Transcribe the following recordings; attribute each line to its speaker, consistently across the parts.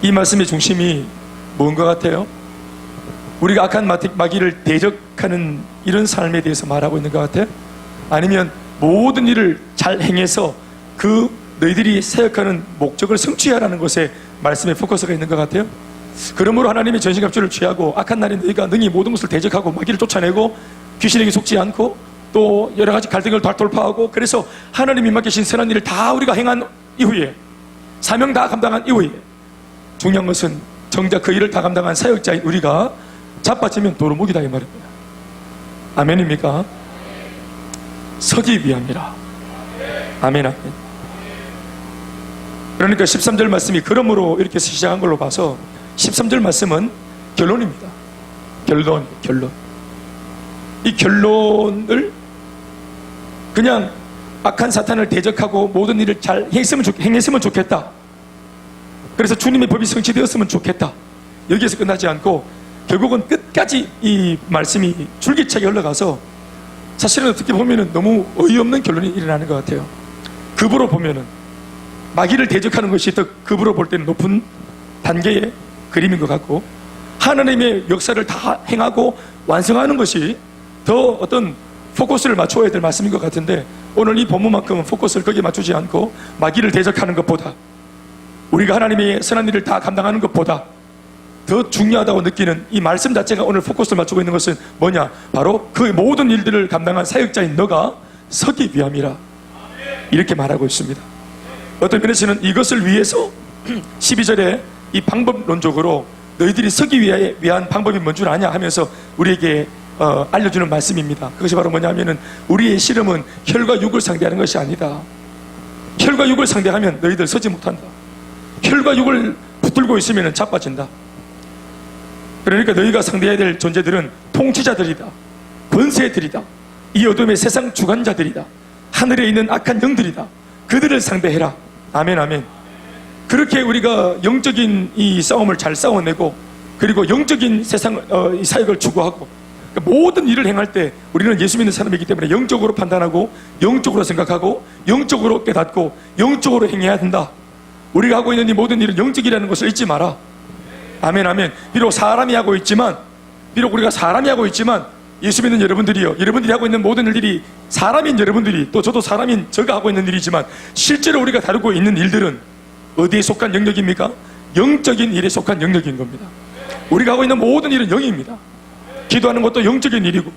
Speaker 1: 이 말씀의 중심이 뭔 것 같아요? 우리가 악한 마귀를 대적하는 이런 삶에 대해서 말하고 있는 것 같아요? 아니면 모든 일을 잘 행해서 그 너희들이 사역하는 목적을 성취하라는 것에 말씀의 포커스가 있는 것 같아요? 그러므로 하나님의 전신갑주를 취하고 악한 날에 너희가 능히 모든 것을 대적하고 마귀를 쫓아내고 귀신에게 속지 않고 또 여러 가지 갈등을 다 돌파하고, 그래서 하나님이 맡기신 선한 일을 다 우리가 행한 이후에, 사명 다 감당한 이후에, 중요한 것은 정작 그 일을 다 감당한 사역자인 우리가 자빠지면 도루묵이다 이 말입니다. 아멘입니까? 서기 위함이라. 아멘, 아멘. 그러니까 13절 말씀이 그러므로 이렇게 시작한 걸로 봐서 13절 말씀은 결론입니다. 결론. 이 결론을 그냥 악한 사탄을 대적하고 모든 일을 잘 행했으면 좋겠다, 그래서 주님의 법이 성취되었으면 좋겠다, 여기에서 끝나지 않고 결국은 끝까지 이 말씀이 줄기차게 흘러가서 사실은 어떻게 보면 너무 어이없는 결론이 일어나는 것 같아요. 급으로 보면은 마귀를 대적하는 것이 더 급으로 볼 때는 높은 단계의 그림인 것 같고, 하나님의 역사를 다 행하고 완성하는 것이 더 어떤 포커스를 맞춰야 될 말씀인 것 같은데, 오늘 이 본문만큼은 포커스를 거기에 맞추지 않고 마귀를 대적하는 것보다, 우리가 하나님의 선한 일을 다 감당하는 것보다 더 중요하다고 느끼는 이 말씀 자체가 오늘 포커스를 맞추고 있는 것은 뭐냐? 바로 그 모든 일들을 감당한 사역자인 너가 서기 위함이라, 이렇게 말하고 있습니다. 어떤 면에서는 이것을 위해서 12절에 이 방법론적으로 너희들이 서기 위한 방법이 뭔 줄 아냐 하면서 우리에게 알려주는 말씀입니다. 그것이 바로 뭐냐면은 우리의 씨름은 혈과 육을 상대하는 것이 아니다. 혈과 육을 상대하면 너희들 서지 못한다. 혈과 육을 붙들고 있으면 자빠진다. 그러니까 너희가 상대해야 될 존재들은 통치자들이다, 권세들이다, 이 어둠의 세상 주관자들이다, 하늘에 있는 악한 영들이다. 그들을 상대해라. 아멘, 아멘. 그렇게 우리가 영적인 이 싸움을 잘 싸워내고, 그리고 영적인 세상 이 사역을 추구하고, 그러니까 모든 일을 행할 때 우리는 예수 믿는 사람이기 때문에 영적으로 판단하고, 영적으로 생각하고, 영적으로 깨닫고, 영적으로 행해야 된다. 우리가 하고 있는 이 모든 일은 영적이라는 것을 잊지 마라. 아멘, 아멘. 비록 우리가 사람이 하고 있지만 예수 믿는 여러분들이요, 여러분들이 하고 있는 모든 일들이, 사람인 여러분들이, 또 저도 사람인 제가 하고 있는 일이지만 실제로 우리가 다루고 있는 일들은 어디에 속한 영역입니까? 영적인 일에 속한 영역인 겁니다. 우리가 하고 있는 모든 일은 영입니다. 기도하는 것도 영적인 일이고,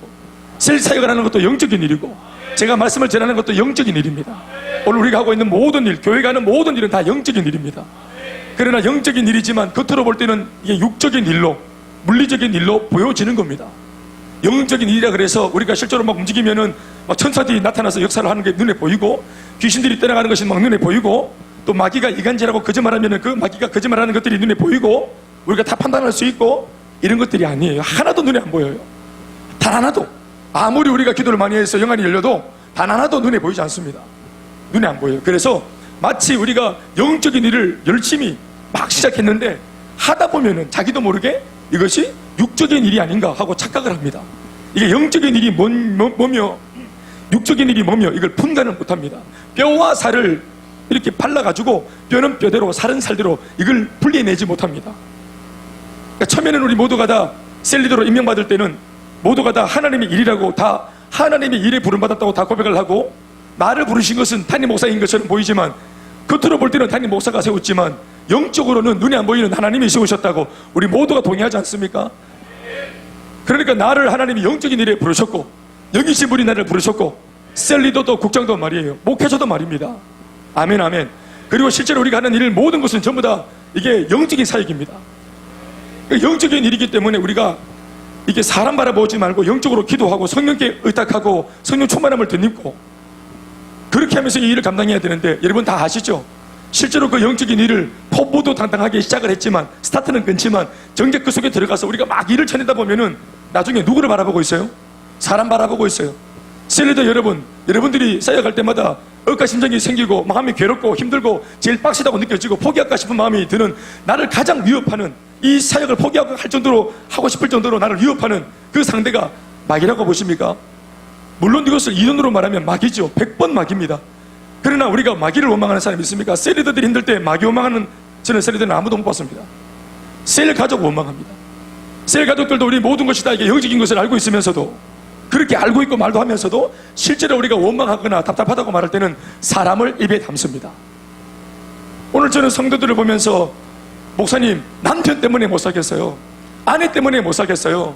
Speaker 1: 셀 사역을 하는 것도 영적인 일이고, 제가 말씀을 전하는 것도 영적인 일입니다. 오늘 우리가 하고 있는 모든 일, 교회가 하는 모든 일은 다 영적인 일입니다. 그러나 영적인 일이지만 겉으로 볼 때는 이게 육적인 일로, 물리적인 일로 보여지는 겁니다. 영적인 일이라 그래서 우리가 실제로 막 움직이면은 막 천사들이 나타나서 역사를 하는 게 눈에 보이고, 귀신들이 떠나가는 것이 막 눈에 보이고, 또 마귀가 이간질하고 거짓말하면은 그 마귀가 거짓말하는 것들이 눈에 보이고, 우리가 다 판단할 수 있고, 이런 것들이 아니에요. 하나도 눈에 안 보여요. 단 하나도. 아무리 우리가 기도를 많이 해서 영안이 열려도 단 하나도 눈에 보이지 않습니다. 눈에 안 보여요. 그래서 마치 우리가 영적인 일을 열심히 막 시작했는데 하다 보면은 자기도 모르게 이것이 육적인 일이 아닌가 하고 착각을 합니다. 이게 영적인 일이 뭐며 육적인 일이 뭐며 이걸 분간을 못합니다. 뼈와 살을 이렇게 발라가지고 뼈는 뼈대로 살은 살대로 이걸 분리해내지 못합니다. 그러니까 처음에는 우리 모두가 다 셀리더로 임명받을 때는 모두가 다 하나님의 일이라고, 다 하나님의 일에 부름받았다고 다 고백을 하고, 나를 부르신 것은 담임 목사인 것처럼 보이지만 겉으로 볼 때는 담임 목사가 세웠지만 영적으로는 눈에 안 보이는 하나님이 세우셨다고 우리 모두가 동의하지 않습니까? 그러니까 나를 하나님이 영적인 일에 부르셨고, 영이신 분이 나를 부르셨고, 셀리더도 국장도 말이에요, 목회자도 말입니다. 아멘, 아멘. 그리고 실제로 우리가 하는 일 모든 것은 전부 다 이게 영적인 사역입니다. 영적인 일이기 때문에 우리가 이게 사람 바라보지 말고 영적으로 기도하고 성령께 의탁하고 성령 충만함을 덧입고 그렇게 하면서 이 일을 감당해야 되는데, 여러분 다 아시죠? 실제로 그 영적인 일을 포부도 당당하게 시작을 했지만, 스타트는 끊지만 정작 그 속에 들어가서 우리가 막 일을 쳐내다 보면은 나중에 누구를 바라보고 있어요? 사람 바라보고 있어요. 셀리더 여러분들이 사역할 때마다 억가심정이 생기고 마음이 괴롭고 힘들고 제일 빡시다고 느껴지고 포기할까 싶은 마음이 드는, 나를 가장 위협하는, 이 사역을 포기하고 할 정도로 하고 싶을 정도로 나를 위협하는 그 상대가 마귀라고 보십니까? 물론 이것을 이론으로 말하면 마귀죠. 100번 마귀입니다. 그러나 우리가 마귀를 원망하는 사람이 있습니까? 셀리더들이 힘들 때 마귀 원망하는 저는 셀리들은 아무도 못 봤습니다. 셀 가족 원망합니다. 셀 가족들도 우리 모든 것이 다 이게 영적인 것을 알고 있으면서도, 그렇게 알고 있고 말도 하면서도 실제로 우리가 원망하거나 답답하다고 말할 때는 사람을 입에 담습니다. 오늘 저는 성도들을 보면서, 목사님, 남편 때문에 못 살겠어요, 아내 때문에 못 살겠어요,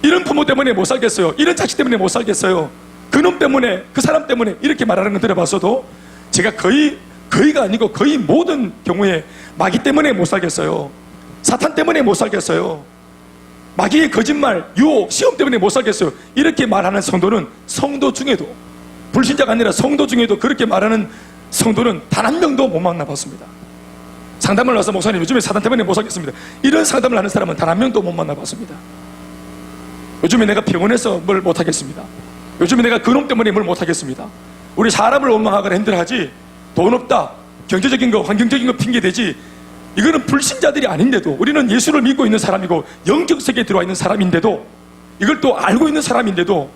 Speaker 1: 이런 부모 때문에 못 살겠어요, 이런 자식 때문에 못 살겠어요, 그놈 때문에, 그 사람 때문에, 이렇게 말하는 걸 들어봤어도 제가 거의가 아니고 거의 모든 경우에 마귀 때문에 못 살겠어요, 사탄 때문에 못 살겠어요, 마귀의 거짓말, 유혹, 시험 때문에 못 살겠어요, 이렇게 말하는 성도는, 성도 중에도, 불신자가 아니라 성도 중에도 그렇게 말하는 성도는 단 한 명도 못 만나봤습니다. 상담을 와서, 목사님 요즘에 사탄 때문에 못 살겠습니다, 이런 상담을 하는 사람은 단 한 명도 못 만나봤습니다. 요즘에 내가 병원에서 뭘 못하겠습니다, 요즘에 내가 그놈 때문에 뭘 못하겠습니다. 우리 사람을 원망하거나 힘들어하지, 돈 없다, 경제적인 거, 환경적인 거 핑계대지, 이거는 불신자들이 아닌데도, 우리는 예수를 믿고 있는 사람이고 영적 세계에 들어와 있는 사람인데도, 이걸 또 알고 있는 사람인데도,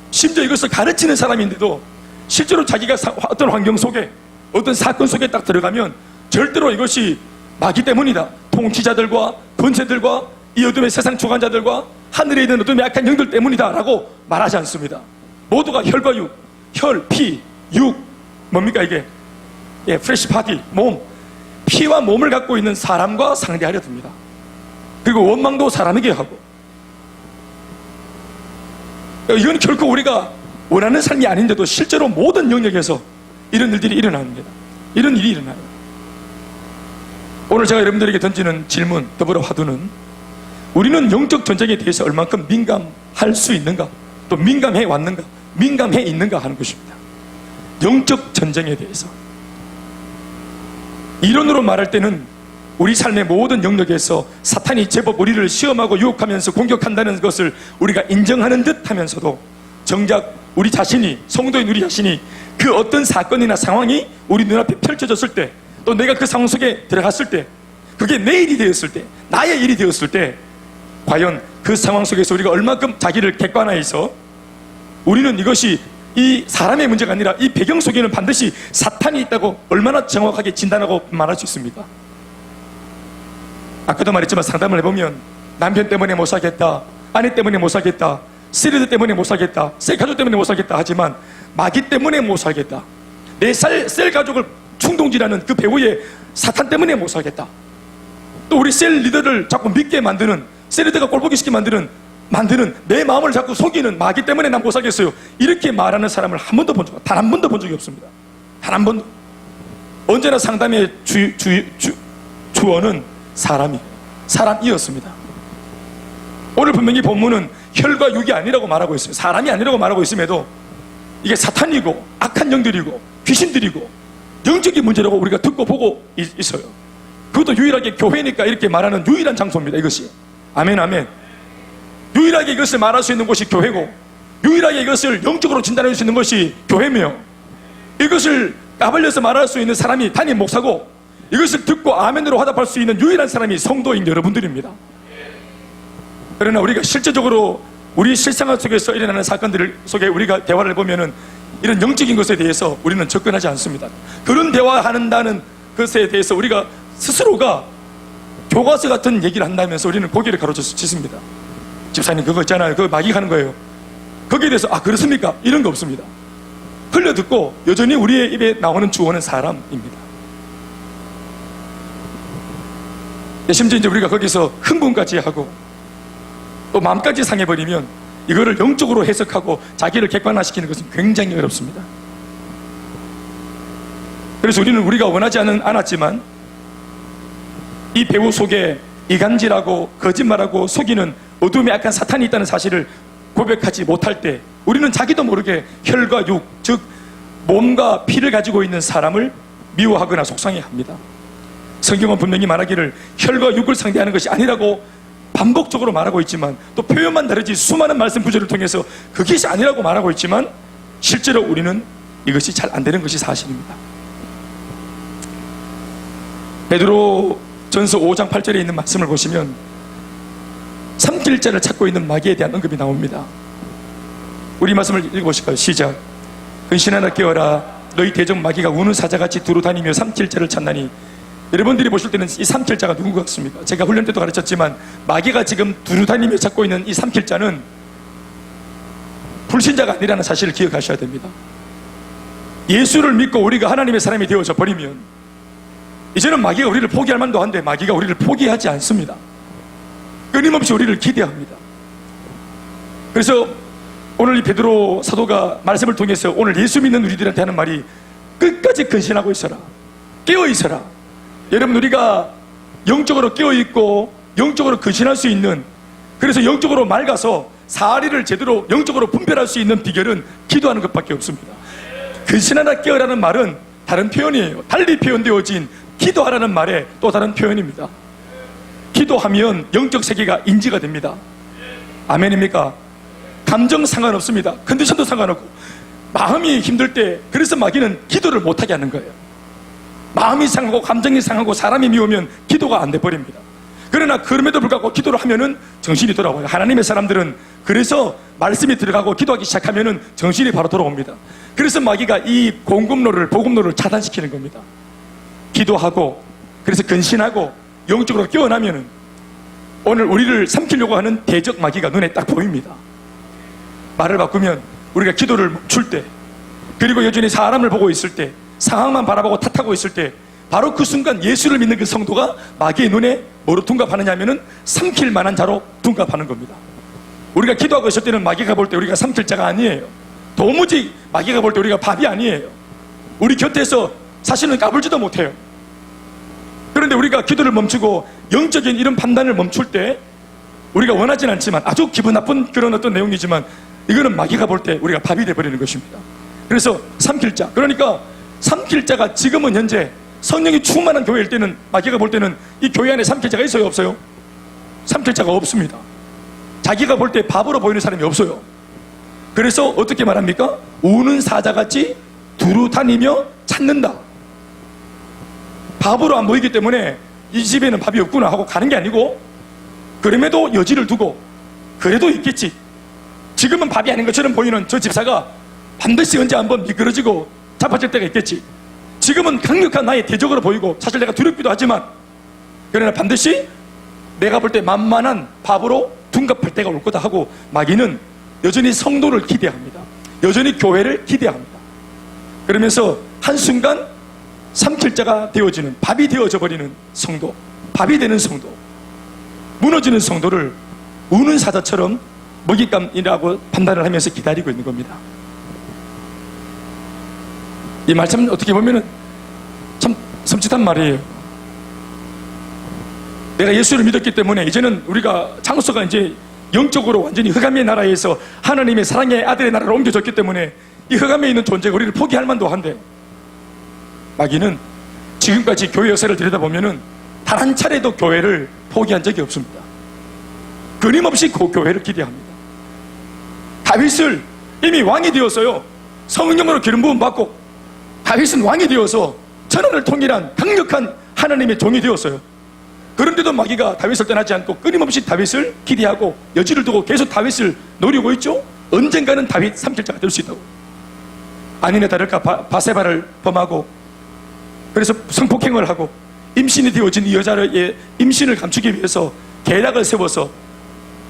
Speaker 1: 심지어 이것을 가르치는 사람인데도, 실제로 자기가 어떤 환경 속에, 어떤 사건 속에 딱 들어가면 절대로 이것이 마귀 때문이다, 통치자들과 권세들과 이 어둠의 세상 주관자들과 하늘에 있는 어둠의 약한 영들 때문이다 라고 말하지 않습니다. 모두가 혈과 육, 혈, 피, 육, 뭡니까 이게? 프레시 바디, 몸, 피와 몸을 갖고 있는 사람과 상대하려 듭니다. 그리고 원망도 사람에게 하고, 이건 결코 우리가 원하는 삶이 아닌데도 실제로 모든 영역에서 이런 일들이 일어납니다. 이런 일이 일어나요. 오늘 제가 여러분들에게 던지는 질문, 더불어 화두는, 우리는 영적 전쟁에 대해서 얼만큼 민감할 수 있는가, 또 민감해 왔는가, 민감해 있는가 하는 것입니다. 영적 전쟁에 대해서 이론으로 말할 때는 우리 삶의 모든 영역에서 사탄이 제법 우리를 시험하고 유혹하면서 공격한다는 것을 우리가 인정하는 듯 하면서도, 정작 우리 자신이, 성도인 우리 자신이 그 어떤 사건이나 상황이 우리 눈앞에 펼쳐졌을 때, 또 내가 그 상황 속에 들어갔을 때, 그게 내 일이 되었을 때, 나의 일이 되었을 때, 과연 그 상황 속에서 우리가 얼마큼 자기를 객관화해서, 우리는 이것이 이 사람의 문제가 아니라 이 배경 속에는 반드시 사탄이 있다고 얼마나 정확하게 진단하고 말할 수 있습니까? 아까도 말했지만, 상담을 해보면 남편 때문에 못 살겠다, 아내 때문에 못 살겠다, 셀리들 때문에 못 살겠다, 셀 가족 때문에 못 살겠다 하지만, 마귀 때문에 못 살겠다, 내 셀 가족을 충동질하는 그 배우의 사탄 때문에 못 살겠다, 또 우리 셀 리더를 자꾸 믿게 만드는, 셀 리더가 꼴보기 쉽게 만드는 내 마음을 자꾸 속이는 마귀 때문에 난 못 살겠어요, 이렇게 말하는 사람을 단 한 번도 본 적이 없습니다. 단 한 번도. 언제나 상담의 주어는 사람이었습니다. 오늘 분명히 본문은 혈과 육이 아니라고 말하고 있어요. 사람이 아니라고 말하고 있음에도 이게 사탄이고 악한 영들이고 귀신들이고 영적인 문제라고 우리가 듣고 보고 있어요. 그것도 유일하게 교회니까 이렇게 말하는 유일한 장소입니다. 이것이. 아멘, 아멘. 유일하게 이것을 말할 수 있는 곳이 교회고, 유일하게 이것을 영적으로 진단할 수 있는 것이 교회며, 이것을 까발려서 말할 수 있는 사람이 담임 목사고, 이것을 듣고 아멘으로 화답할 수 있는 유일한 사람이 성도인 여러분들입니다. 그러나 우리가 실제적으로 우리 실생활 속에서 일어나는 사건들 속에 우리가 대화를 해보면은 이런 영적인 것에 대해서 우리는 접근하지 않습니다. 그런 대화한다는 것에 대해서 우리가 스스로가 교과서 같은 얘기를 한다면서 우리는 고개를 가로젓습니다. 집사님 그거 있잖아요, 그거 마귀 하는 거예요. 거기에 대해서 그렇습니까? 이런 거 없습니다. 흘려듣고 여전히 우리의 입에 나오는 주어는 사람입니다. 심지어 이제 우리가 거기서 흥분까지 하고 또 마음까지 상해버리면 이거를 영적으로 해석하고 자기를 객관화시키는 것은 굉장히 어렵습니다. 그래서 우리가 원하지 않았지만 이 배우 속에 이간질하고 거짓말하고 속이는 어둠의 약한 사탄이 있다는 사실을 고백하지 못할 때 우리는 자기도 모르게 혈과 육, 즉 몸과 피를 가지고 있는 사람을 미워하거나 속상해합니다. 성경은 분명히 말하기를 혈과 육을 상대하는 것이 아니라고 반복적으로 말하고 있지만, 또 표현만 다르지 수많은 말씀 구절을 통해서 그것이 아니라고 말하고 있지만, 실제로 우리는 이것이 잘 안 되는 것이 사실입니다. 베드로 전서 5장 8절에 있는 말씀을 보시면 삼킬자를 찾고 있는 마귀에 대한 언급이 나옵니다. 우리 말씀을 읽어보실까요? 시작. 근신하나 깨어라. 너희 대적 마귀가 우는 사자같이 두루 다니며 삼킬자를 찾나니 여러분들이 보실 때는 이 삼킬자가 누구 같습니까? 제가 훈련 때도 가르쳤지만 마귀가 지금 두루다니며 찾고 있는 이 삼킬자는 불신자가 아니라는 사실을 기억하셔야 됩니다. 예수를 믿고 우리가 하나님의 사람이 되어져 버리면 이제는 마귀가 우리를 포기할 만도 한데 마귀가 우리를 포기하지 않습니다. 끊임없이 우리를 기대합니다. 그래서 오늘 이 베드로 사도가 말씀을 통해서 오늘 예수 믿는 우리들한테 하는 말이 끝까지 근신하고 있어라, 깨어 있어라. 여러분, 우리가 영적으로 깨어 있고 영적으로 근신할 수 있는, 그래서 영적으로 맑아서 사리를 제대로 영적으로 분별할 수 있는 비결은 기도하는 것밖에 없습니다. 근신하라 깨어라는 말은 다른 표현이에요. 달리 표현되어진 기도하라는 말의 또 다른 표현입니다. 기도하면 영적 세계가 인지가 됩니다. 아멘입니까? 감정 상관없습니다. 컨디션도 상관없고 마음이 힘들 때, 그래서 마귀는 기도를 못하게 하는 거예요. 마음이 상하고 감정이 상하고 사람이 미우면 기도가 안 돼 버립니다. 그러나 그럼에도 불구하고 기도를 하면은 정신이 돌아와요. 하나님의 사람들은 그래서 말씀이 들어가고 기도하기 시작하면은 정신이 바로 돌아옵니다. 그래서 마귀가 이 복음로를 차단시키는 겁니다. 기도하고, 그래서 근신하고 영적으로 깨어나면은 오늘 우리를 삼키려고 하는 대적 마귀가 눈에 딱 보입니다. 말을 바꾸면 우리가 기도를 멈출 때, 그리고 여전히 사람을 보고 있을 때, 상황만 바라보고 탓하고 있을 때, 바로 그 순간 예수를 믿는 그 성도가 마귀의 눈에 뭐로 둔갑하느냐 하면은 삼킬 만한 자로 둔갑하는 겁니다. 우리가 기도하고 있을 때는 마귀가 볼 때 우리가 삼킬 자가 아니에요. 도무지 마귀가 볼 때 우리가 밥이 아니에요. 우리 곁에서 사실은 까불지도 못해요. 그런데 우리가 기도를 멈추고 영적인 이런 판단을 멈출 때, 우리가 원하진 않지만 아주 기분 나쁜 그런 어떤 내용이지만 이거는 마귀가 볼 때 우리가 밥이 돼버리는 것입니다. 그래서 삼킬자, 그러니까 삼킬자가 지금은 현재 성령이 충만한 교회일 때는 마귀가 볼 때는 이 교회 안에 삼킬자가 있어요, 없어요? 삼킬자가 없습니다. 자기가 볼 때 바보로 보이는 사람이 없어요. 그래서 어떻게 말합니까? 우는 사자같이 두루 다니며 찾는다. 바보로 안 보이기 때문에 이 집에는 밥이 없구나 하고 가는 게 아니고, 그럼에도 여지를 두고 그래도 있겠지, 지금은 밥이 아닌 것처럼 보이는 저 집사가 반드시 언제 한번 미끄러지고 잡아질 때가 있겠지, 지금은 강력한 나의 대적으로 보이고 사실 내가 두렵기도 하지만, 그러나 반드시 내가 볼 때 만만한 바보로 둔갑할 때가 올 거다 하고 마귀는 여전히 성도를 기대합니다. 여전히 교회를 기대합니다. 그러면서 한순간 삼킬자가 되어지는, 밥이 되어져 버리는 성도, 밥이 되는 성도, 무너지는 성도를 우는 사자처럼 먹잇감이라고 판단을 하면서 기다리고 있는 겁니다. 이 말씀은 어떻게 보면은 참 섬찟한 말이에요. 내가 예수를 믿었기 때문에 이제는 우리가 장소가 이제 영적으로 완전히 흑암의 나라에서 하나님의 사랑의 아들의 나라로 옮겨졌기 때문에 이 흑암에 있는 존재가 우리를 포기할 만도 한데, 마귀는 지금까지 교회 역사를 들여다보면은 단 한 차례도 교회를 포기한 적이 없습니다. 끊임없이 그 교회를 기대합니다. 다윗을 이미 왕이 되었어요. 성령으로 기름 부음 받고 다윗은 왕이 되어서 천하를 통일한 강력한 하나님의 종이 되었어요. 그런데도 마귀가 다윗을 떠나지 않고 끊임없이 다윗을 기대하고 여지를 두고 계속 다윗을 노리고 있죠. 언젠가는 다윗 삼킬자가 될 수 있다고. 아니나 다를까 바세바를 범하고, 그래서 성폭행을 하고 임신이 되어진 이 여자의 임신을 감추기 위해서 계략을 세워서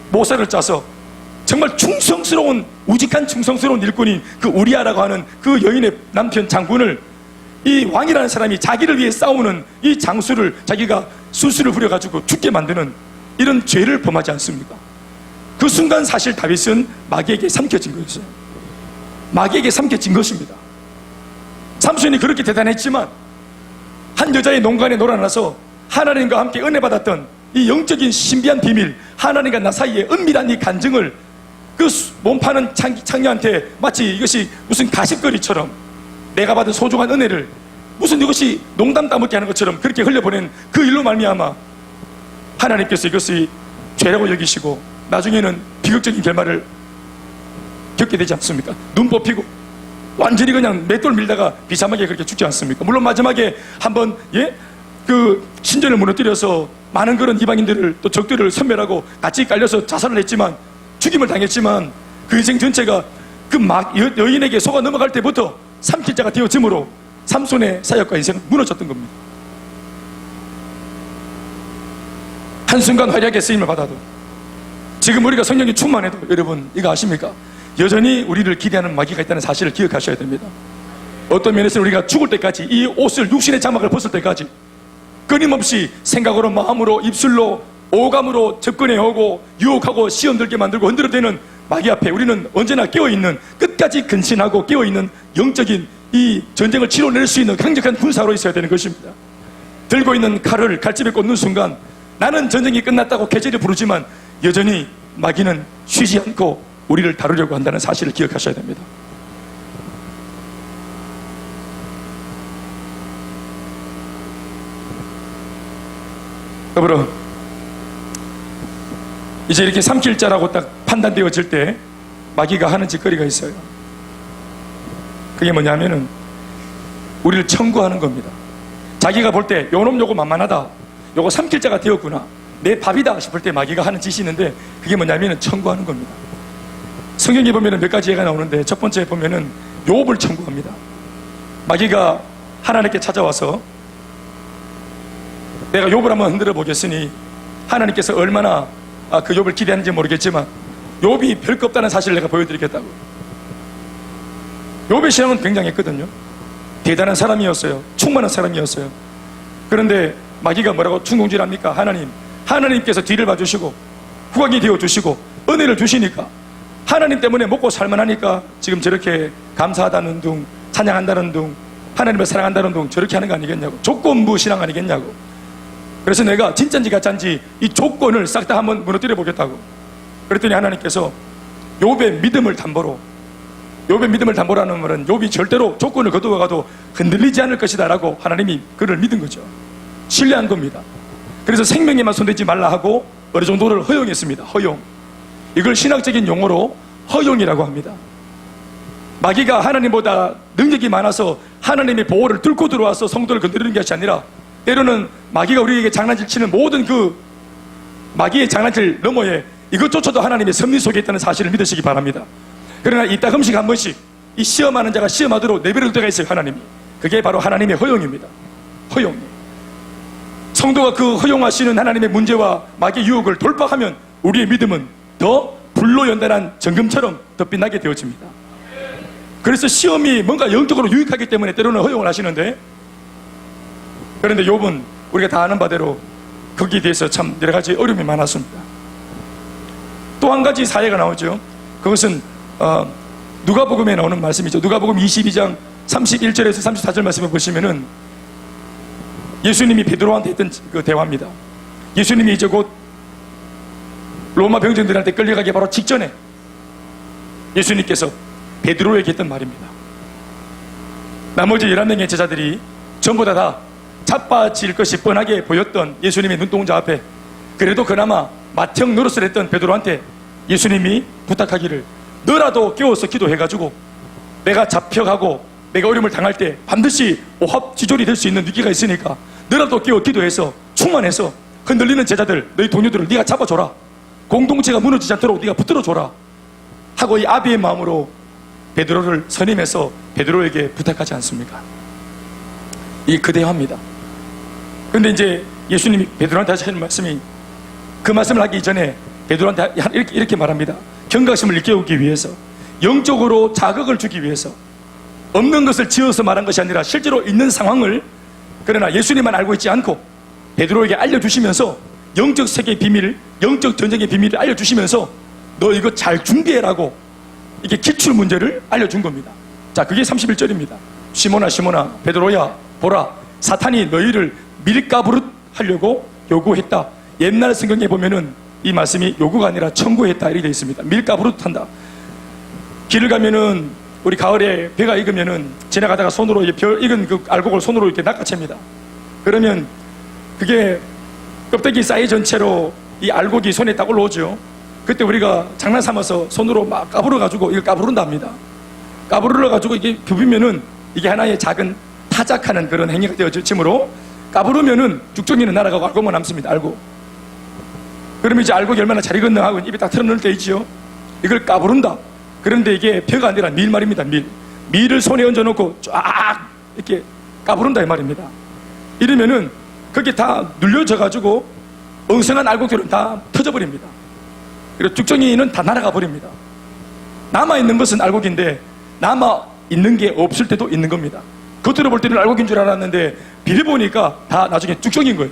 Speaker 1: 모사를 짜서 정말 충성스러운, 우직한 충성스러운 일꾼인 그 우리아라고 하는 그 여인의 남편 장군을, 이 왕이라는 사람이 자기를 위해 싸우는 이 장수를 자기가 수수를 부려가지고 죽게 만드는 이런 죄를 범하지 않습니까? 그 순간 사실 다윗은 마귀에게 삼켜진 거였어요. 마귀에게 삼켜진 것입니다. 삼손이 그렇게 대단했지만 한 여자의 농간에 놀아나서 하나님과 함께 은혜 받았던 이 영적인 신비한 비밀, 하나님과 나 사이의 은밀한 이 간증을 그 몸파는 창녀한테 마치 이것이 무슨 가십거리처럼 내가 받은 소중한 은혜를 무슨 이것이 농담 따먹게 하는 것처럼 그렇게 흘려보낸 그 일로 말미암아 하나님께서 이것이 죄라고 여기시고 나중에는 비극적인 결말을 겪게 되지 않습니까? 눈 뽑히고 완전히 그냥 맷돌 밀다가 비참하게 그렇게 죽지 않습니까? 물론 마지막에 한번 그 신전을 무너뜨려서 많은 그런 이방인들을 또 적들을 섬멸하고 같이 깔려서 자살을 했지만, 죽임을 당했지만 그 인생 전체가 그 여인에게 속아 넘어갈 때부터 삼킬자가 되어짐으로 삼손의 사역과 인생은 무너졌던 겁니다. 한순간 활약의 쓰임을 받아도, 지금 우리가 성령이 충만해도 여러분 이거 아십니까? 여전히 우리를 기대하는 마귀가 있다는 사실을 기억하셔야 됩니다. 어떤 면에서 우리가 죽을 때까지, 이 옷을, 육신의 장막을 벗을 때까지 끊임없이 생각으로, 마음으로, 입술로, 오감으로 접근해 오고 유혹하고 시험 들게 만들고 흔들어대는 마귀 앞에 우리는 언제나 깨어있는, 끝까지 근신하고 깨어있는 영적인 이 전쟁을 치러낼 수 있는 강력한 군사로 있어야 되는 것입니다. 들고 있는 칼을 칼집에 꽂는 순간 나는 전쟁이 끝났다고 계절이 부르지만 여전히 마귀는 쉬지 않고 우리를 다루려고 한다는 사실을 기억하셔야 됩니다. 더불어 이제 이렇게 삼킬 자라고 딱 판단되어질 때 마귀가 하는 짓거리가 있어요. 그게 뭐냐면은 우리를 청구하는 겁니다. 자기가 볼 때 요놈 요거 만만하다, 요거 삼킬 자가 되었구나, 내 밥이다 싶을 때 마귀가 하는 짓이 있는데 그게 뭐냐면은 청구하는 겁니다. 성경에 보면은 몇 가지 예가 나오는데 첫 번째 보면은 욥을 청구합니다. 마귀가 하나님께 찾아와서 내가 욥을 한번 흔들어 보겠으니 하나님께서 얼마나 그 욥을 기대하는지 모르겠지만 욥이 별거 없다는 사실을 내가 보여드리겠다고. 욥의 신앙은 굉장했거든요. 대단한 사람이었어요. 충만한 사람이었어요. 그런데 마귀가 뭐라고 충동질합니까? 하나님께서 뒤를 봐주시고 후광이 되어주시고 은혜를 주시니까, 하나님 때문에 먹고 살만하니까 지금 저렇게 감사하다는 둥, 찬양한다는 둥, 하나님을 사랑한다는 둥 저렇게 하는 거 아니겠냐고, 조건부 신앙 아니겠냐고. 그래서 내가 진짜인지 가짜인지 이 조건을 싹 다 한번 무너뜨려 보겠다고. 그랬더니 하나님께서 욥의 믿음을 담보로, 욥의 믿음을 담보라는 말은 욥이 절대로 조건을 거두어가도 흔들리지 않을 것이다 라고 하나님이 그를 믿은 거죠. 신뢰한 겁니다. 그래서 생명에만 손대지 말라 하고 어느 정도를 허용했습니다. 허용. 이걸 신학적인 용어로 허용이라고 합니다. 마귀가 하나님보다 능력이 많아서 하나님의 보호를 뚫고 들어와서 성도를 건드리는 것이 아니라, 때로는 마귀가 우리에게 장난질 치는 모든 그 마귀의 장난질 너머에 이것조차도 하나님의 섭리 속에 있다는 사실을 믿으시기 바랍니다. 그러나 이따금씩 한 번씩 이 시험하는 자가 시험하도록 내버릴 때가 있어요. 하나님이. 그게 바로 하나님의 허용입니다. 허용. 성도가 그 허용하시는 하나님의 문제와 마귀의 유혹을 돌파하면 우리의 믿음은 더 불로 연단한 정금처럼 더 빛나게 되어집니다. 그래서 시험이 뭔가 영적으로 유익하기 때문에 때로는 허용을 하시는데, 그런데 욥은 우리가 다 아는 바대로 거기에 대해서 참 여러 가지 어려움이 많았습니다. 또 한 가지 사례가 나오죠. 그것은 누가복음에 나오는 말씀이죠. 누가복음 22장 31절에서 34절 말씀을 보시면은 예수님이 베드로한테 했던 그 대화입니다. 예수님이 이제 곧 로마 병정들한테 끌려가기 바로 직전에 예수님께서 베드로에게 했던 말입니다. 나머지 11명의 제자들이 전부 다 자빠질 것이 뻔하게 보였던 예수님의 눈동자 앞에 그래도 그나마 맏형 노릇을 했던 베드로한테 예수님이 부탁하기를, 너라도 깨워서 기도해가지고 내가 잡혀가고 내가 어려움을 당할 때 반드시 오합지졸이 될 수 있는 위기가 있으니까 너라도 깨워 기도해서 충만해서 흔들리는 제자들, 너희 동료들을 네가 잡아줘라, 공동체가 무너지지 않도록 네가 붙들어줘라 하고 이 아비의 마음으로 베드로를 선임해서 베드로에게 부탁하지 않습니까? 이게 그 대화입니다. 그런데 이제 예수님이 베드로한테 하시는 말씀이, 그 말씀을 하기 전에 베드로한테 이렇게 말합니다. 경각심을 일깨우기 위해서, 영적으로 자극을 주기 위해서, 없는 것을 지어서 말한 것이 아니라 실제로 있는 상황을, 그러나 예수님만 알고 있지 않고 베드로에게 알려주시면서 영적 세계의 비밀, 영적 전쟁의 비밀을 알려주시면서 너 이거 잘 준비해라고 이게 기출 문제를 알려준 겁니다. 자, 그게 31절입니다. 시몬아 시몬아 베드로야, 보라, 사탄이 너희를 밀가부릇 하려고 요구했다. 옛날 성경에 보면은 이 말씀이 요구가 아니라 청구했다 이렇게 되어 있습니다. 밀가부릇 한다. 길을 가면은 우리 가을에 배가 익으면은 지나가다가 손으로 벼 익은 그 알곡을 손으로 이렇게 낚아챕니다. 그러면 그게 껍데기 사이 전체로 이 알곡이 손에 딱 올라오죠. 그때 우리가 장난 삼아서 손으로 막 까불어 가지고 이걸 까부른다 합니다. 까부르러 가지고 이게 비비면은 이게 하나의 작은 타작하는 그런 행위가 되어지므로 까부르면은 죽정이는 날아가고 알곡만 남습니다. 알곡. 그러면 이제 알곡이 얼마나 잘 익었나 하고 입에 딱 털어넣을 때 있지요. 이걸 까부른다. 그런데 이게 벼가 아니라 밀 말입니다. 밀을 손에 얹어놓고 쫙 이렇게 까부른다 이 말입니다. 이러면은 그게 다 눌려져 가지고 엉성한 알곡들은 다 터져버립니다. 그리고 쭉정이는 다 날아가 버립니다. 남아있는 것은 알곡인데 남아있는 게 없을 때도 있는 겁니다. 겉으로 볼 때는 알곡인 줄 알았는데 비벼보니까 다 나중에 쭉정인 거예요.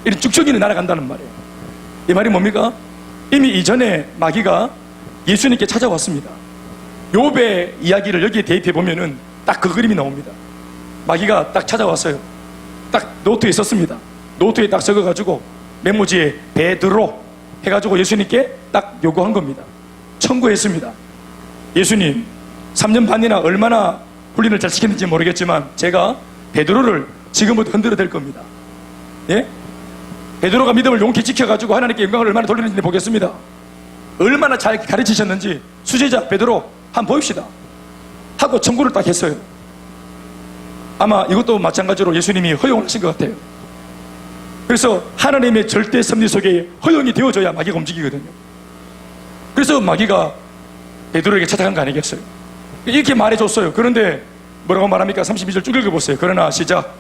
Speaker 1: 이런 쭉정이는 날아간다는 말이에요. 이 말이 뭡니까? 이미 이전에 마귀가 예수님께 찾아왔습니다. 욥의 이야기를 여기에 대입해 보면은 딱 그 그림이 나옵니다. 마귀가 딱 찾아왔어요. 딱 노트에 썼습니다. 노트에 딱 적어가지고 메모지에 베드로 해가지고 예수님께 딱 요구한 겁니다. 청구했습니다. 예수님, 3년 반이나 얼마나 훈련을 잘 시켰는지 모르겠지만 제가 베드로를 지금부터 흔들어댈 겁니다. 예? 베드로가 믿음을 용케 지켜가지고 하나님께 영광을 얼마나 돌리는지 보겠습니다. 얼마나 잘 가르치셨는지 수제자 베드로 한번 보입시다 하고 청구를 딱 했어요. 아마 이것도 마찬가지로 예수님이 허용하신 것 같아요. 그래서 하나님의 절대 섭리 속에 허용이 되어져야 마귀가 움직이거든요. 그래서 마귀가 베드로에게 찾아간 거 아니겠어요? 이렇게 말해줬어요. 그런데 뭐라고 말합니까? 32절 쭉 읽어보세요. 그러나 시작.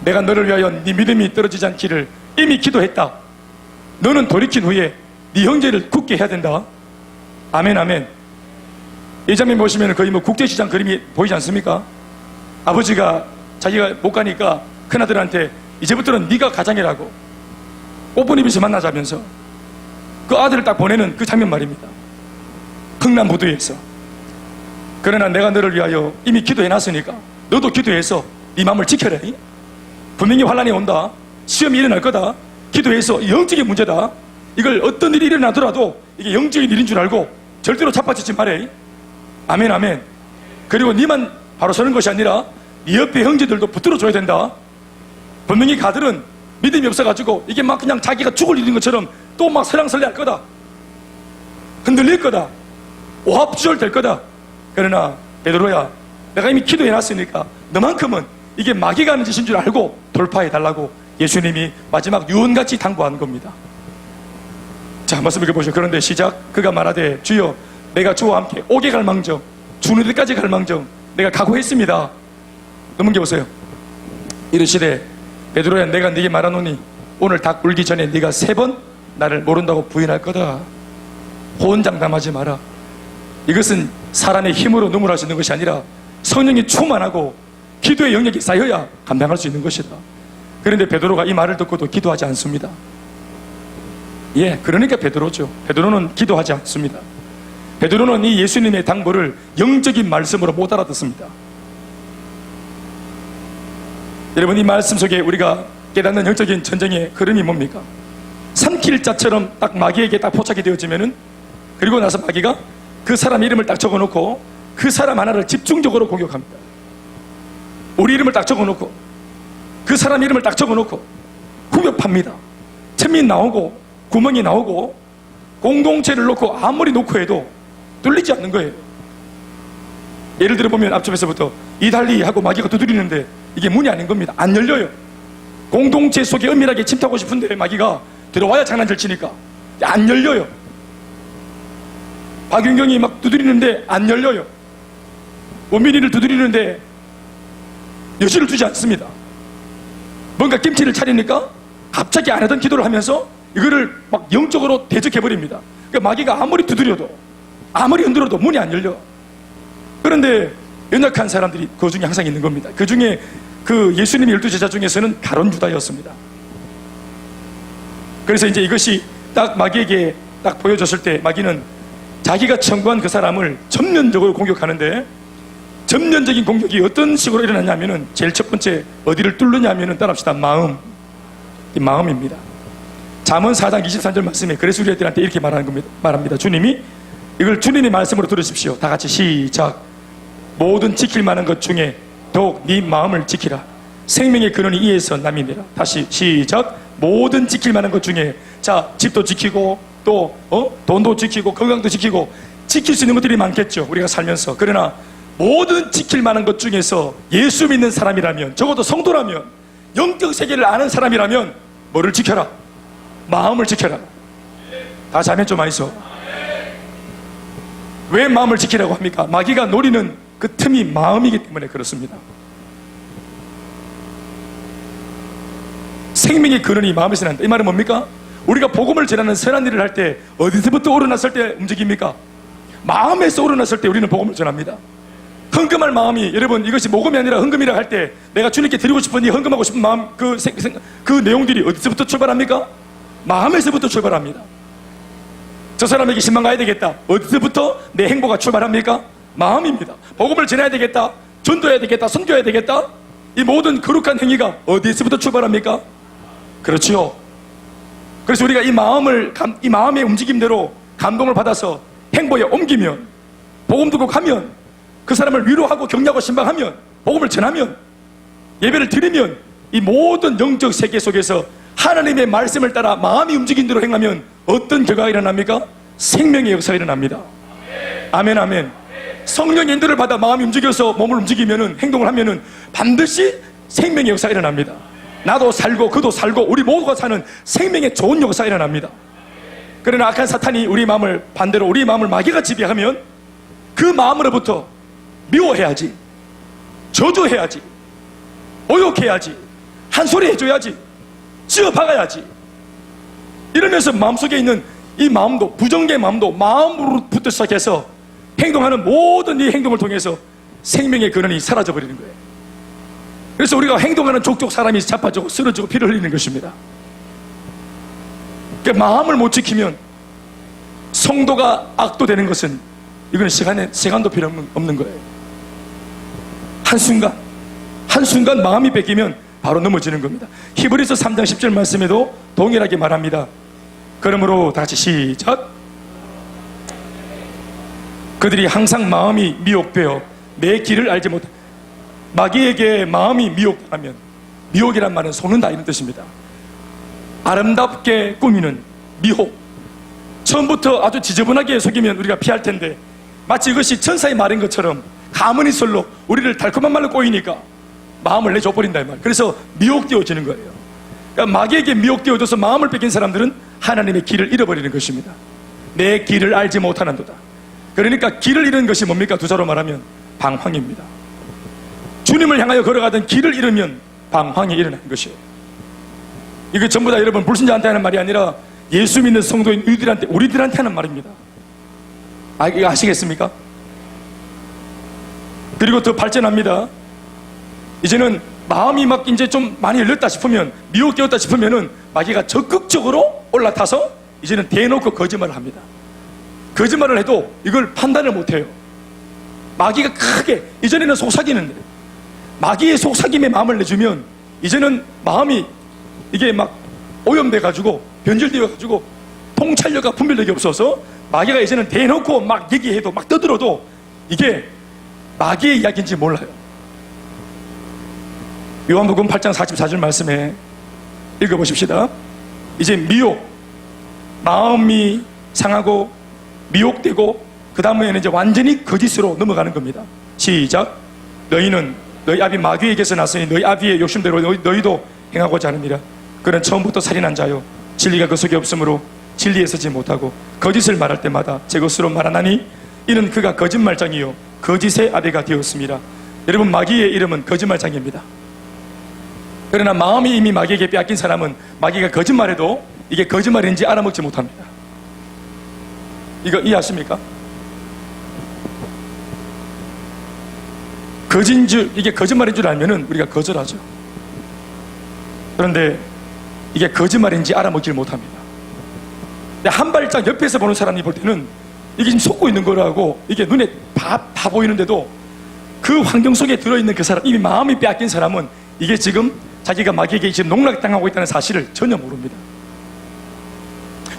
Speaker 1: 내가 너를 위하여 네 믿음이 떨어지지 않기를 이미 기도했다. 너는 돌이킨 후에 네 형제를 굳게 해야 된다. 아멘 아멘. 이 장면 보시면 거의 뭐 국제시장 그림이 보이지 않습니까? 아버지가 자기가 못 가니까 큰아들한테 이제부터는 네가 가장이라고 꽃분입에서 만나자면서 그 아들을 딱 보내는 그 장면 말입니다. 흥남부두에서. 그러나 내가 너를 위하여 이미 기도해놨으니까 너도 기도해서 네 마음을 지켜라. 분명히 환란이 온다. 시험이 일어날 거다. 기도해서 영적인 문제다. 이걸 어떤 일이 일어나더라도 이게 영적인 일인 줄 알고 절대로 자빠지지 말해. 아멘 아멘. 그리고 네만 바로 서는 것이 아니라 네 옆에 형제들도 붙들어줘야 된다. 분명히 가들은 믿음이 없어가지고 이게 막 그냥 자기가 죽을 일인 것처럼 또 막 설랑설레할 거다. 흔들릴 거다. 오합지졸 될 거다. 그러나 베드로야, 내가 이미 기도해놨으니까 너만큼은 이게 마귀가 하는 짓인 줄 알고 돌파해달라고 예수님이 마지막 유언같이 당부하는 겁니다. 자, 말씀 읽어보시죠. 그런데 시작. 그가 말하되 주여 내가 주와 함께 오게 갈망정 주는 데까지 갈망정 내가 각오했습니다. 넘겨 보세요. 이르시되 베드로야 내가 네게 말하노니 오늘 닭 울기 전에 네가 3번 나를 모른다고 부인할 거다. 호언장담하지 마라. 이것은 사람의 힘으로 눈물할 수 있는 것이 아니라 성령이 충만하고 기도의 영역이 쌓여야 감당할 수 있는 것이다. 그런데 베드로가 이 말을 듣고도 기도하지 않습니다. 예, 그러니까 베드로죠. 베드로는 기도하지 않습니다. 베드로는 이 예수님의 당부를 영적인 말씀으로 못 알아듣습니다. 여러분, 이 말씀 속에 우리가 깨닫는 영적인 전쟁의 흐름이 뭡니까? 삼킬자처럼 딱 마귀에게 딱 포착이 되어지면은, 그리고 나서 마귀가 그 사람 이름을 딱 적어놓고 그 사람 하나를 집중적으로 공격합니다. 우리 이름을 딱 적어놓고 그 사람 이름을 딱 적어놓고 공격합니다. 틈이 나오고 구멍이 나오고 공동체를 놓고 아무리 놓고 해도 뚫리지 않는 거예요. 예를 들어 보면 앞쪽에서부터 이달리 하고 마귀가 두드리는데 이게 문이 아닌 겁니다. 안 열려요. 공동체 속에 은밀하게 침투하고 싶은데 마귀가 들어와야 장난질 치니까 안 열려요. 박윤경이 막 두드리는데 안 열려요. 원민이를 두드리는데 여지를 주지 않습니다. 뭔가 김치를 차리니까 갑자기 안 하던 기도를 하면서 이거를 막 영적으로 대적해버립니다. 그러니까 마귀가 아무리 두드려도 아무리 흔들어도 문이 안 열려. 그런데 연약한 사람들이 그 중에 항상 있는 겁니다. 그 중에 그 예수님의 12제자 중에서는 가룟 유다였습니다. 그래서 이제 이것이 딱 마귀에게 딱 보여졌을 때 마귀는 자기가 청구한 그 사람을 전면적으로 공격하는데, 전면적인 공격이 어떤 식으로 일어났냐면은 제일 첫 번째 어디를 뚫느냐면은 따라합시다. 마음. 이 마음입니다. 잠언 4장 23절 말씀에 그래서 우리 애들한테 이렇게 말합니다. 주님이 이걸 주님의 말씀으로 들으십시오. 다 같이 시작. 모든 지킬 만한 것 중에 더욱 네 마음을 지키라. 생명의 근원이 이에서 남이니라. 다시 시작. 모든 지킬 만한 것 중에, 자, 집도 지키고 또 돈도 지키고 건강도 지키고 지킬 수 있는 것들이 많겠죠, 우리가 살면서. 그러나 모든 지킬 만한 것 중에서 예수 믿는 사람이라면, 적어도 성도라면, 영적 세계를 아는 사람이라면 뭐를 지켜라? 마음을 지켜라. 다 자면 좀 많이 써. 왜 마음을 지키라고 합니까? 마귀가 노리는 그 틈이 마음이기 때문에 그렇습니다. 생명의 근원이 마음에서 난다. 이 말은 뭡니까? 우리가 복음을 전하는 선한 일을 할 때 어디서부터 우러났을 때 움직입니까? 마음에서 우러났을 때 우리는 복음을 전합니다. 헌금할 마음이, 여러분, 이것이 모금이 아니라 헌금이라 할 때 내가 주님께 드리고 싶은 이 헌금하고 싶은 마음, 그 내용들이 어디서부터 출발합니까? 마음에서부터 출발합니다. 저 사람에게 10만 가야 되겠다. 어디서부터 내 행보가 출발합니까? 마음입니다. 복음을 전해야 되겠다. 전도해야 되겠다. 선교해야 되겠다. 이 모든 거룩한 행위가 어디서부터 출발합니까? 그렇지요. 그래서 우리가 이 마음의 움직임대로 감동을 받아서 행보에 옮기면, 복음 듣고 가면, 그 사람을 위로하고 격려하고 신방하면, 복음을 전하면, 예배를 드리면, 이 모든 영적 세계 속에서 하나님의 말씀을 따라 마음이 움직인 대로 행하면 어떤 결과가 일어납니까? 생명의 역사가 일어납니다. 아멘, 아멘. 성령의 인도를 받아 마음이 움직여서 몸을 움직이면, 행동을 하면 반드시 생명의 역사가 일어납니다. 나도 살고 그도 살고 우리 모두가 사는 생명의 좋은 역사가 일어납니다. 그러나 악한 사탄이 우리 마음을 반대로, 우리 마음을 마귀가 지배하면 그 마음으로부터 미워해야지, 저주해야지, 모욕해야지, 한 소리 해줘야지, 찌어박아야지, 이러면서 마음속에 있는 이 마음도, 부정의 마음도 마음으로부터 시작해서 행동하는 모든 이 행동을 통해서 생명의 근원이 사라져버리는 거예요. 그래서 우리가 행동하는 족족 사람이 자빠지고 쓰러지고 피를 흘리는 것입니다. 그러니까 마음을 못 지키면 성도가 악도되는 것은, 이건 시간도 필요 없는 거예요. 한순간 마음이 뺏기면 바로 넘어지는 겁니다. 히브리서 3장 10절 말씀에도 동일하게 말합니다. 그러므로 다 같이 시작. 그들이 항상 마음이 미혹되어 내 길을 알지 못해. 마귀에게 마음이 미혹하면, 미혹이란 말은 속는다 이런 뜻입니다. 아름답게 꾸미는 미혹, 처음부터 아주 지저분하게 속이면 우리가 피할 텐데, 마치 이것이 천사의 말인 것처럼 가문이 설로 우리를 달콤한 말로 꼬이니까 마음을 내줘버린다 이 말. 그래서 미혹되어지는 거예요. 그러니까 마귀에게 미혹되어져서 마음을 뺏긴 사람들은 하나님의 길을 잃어버리는 것입니다. 내 길을 알지 못하는도다. 그러니까 길을 잃은 것이 뭡니까? 두 자로 말하면 방황입니다. 주님을 향하여 걸어가던 길을 잃으면 방황이 일어나는 것이에요. 이거 전부 다 여러분 불신자한테 하는 말이 아니라 예수 믿는 성도인 우리들한테 하는 말입니다. 이거 아시겠습니까? 그리고 더 발전합니다. 이제는 마음이 막 이제 좀 많이 열렸다 싶으면, 미혹되었다 싶으면은 마귀가 적극적으로 올라타서 이제는 대놓고 거짓말을 합니다. 거짓말을 해도 이걸 판단을 못해요. 마귀가 크게, 이전에는 속삭이는데 마귀의 속삭임에 마음을 내주면 이제는 마음이 이게 막 오염돼가지고 변질되어가지고 통찰력과 분별력이 없어서 마귀가 이제는 대놓고 막 얘기해도, 막 떠들어도 이게 마귀의 이야기인지 몰라요. 요한복음 8장 44절 말씀에 읽어보십시다. 이제 마음이 상하고 미혹되고 그 다음에는 이제 완전히 거짓으로 넘어가는 겁니다. 시작. 너희는 너희 아비 마귀에게서 났으니 너희 아비의 욕심대로 너희도 행하고자 하느니라. 그는 처음부터 살인한 자요, 진리가 그 속에 없으므로 진리에 서지 못하고 거짓을 말할 때마다 제 것으로 말하나니 이는 그가 거짓말장이요 거짓의 아비가 되었습니다. 여러분, 마귀의 이름은 거짓말장입니다. 그러나 마음이 이미 마귀에게 빼앗긴 사람은 마귀가 거짓말해도 이게 거짓말인지 알아먹지 못합니다. 이거 이해하십니까? 이게 거짓말인 줄 알면은 우리가 거절하죠. 그런데 이게 거짓말인지 알아먹질 못합니다. 한 발짝 옆에서 보는 사람이 볼 때는 이게 지금 속고 있는 거라고 이게 눈에 다 보이는데도 그 환경 속에 들어있는 그 사람, 이미 마음이 빼앗긴 사람은 이게 지금 자기가 마귀에게 지금 농락당하고 있다는 사실을 전혀 모릅니다.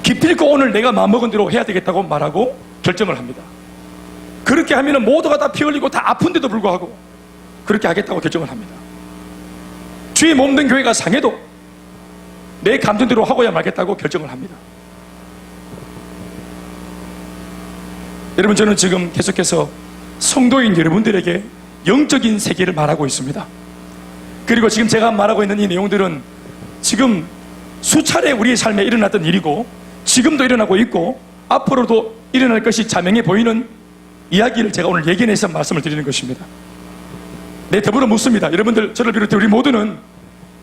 Speaker 1: 기필코 오늘 내가 마음먹은 대로 해야 되겠다고 말하고 결정을 합니다. 그렇게 하면 모두가 다 피 흘리고 다 아픈데도 불구하고 그렇게 하겠다고 결정을 합니다. 주의 몸된 교회가 상해도 내 감정대로 하고야 말겠다고 결정을 합니다. 여러분, 저는 지금 계속해서 성도인 여러분들에게 영적인 세계를 말하고 있습니다. 그리고 지금 제가 말하고 있는 이 내용들은 지금 수차례 우리의 삶에 일어났던 일이고 지금도 일어나고 있고 앞으로도 일어날 것이 자명해 보이는 이야기를 제가 오늘 예견해서 말씀을 드리는 것입니다. 네, 더불어 묻습니다. 여러분들, 저를 비롯해 우리 모두는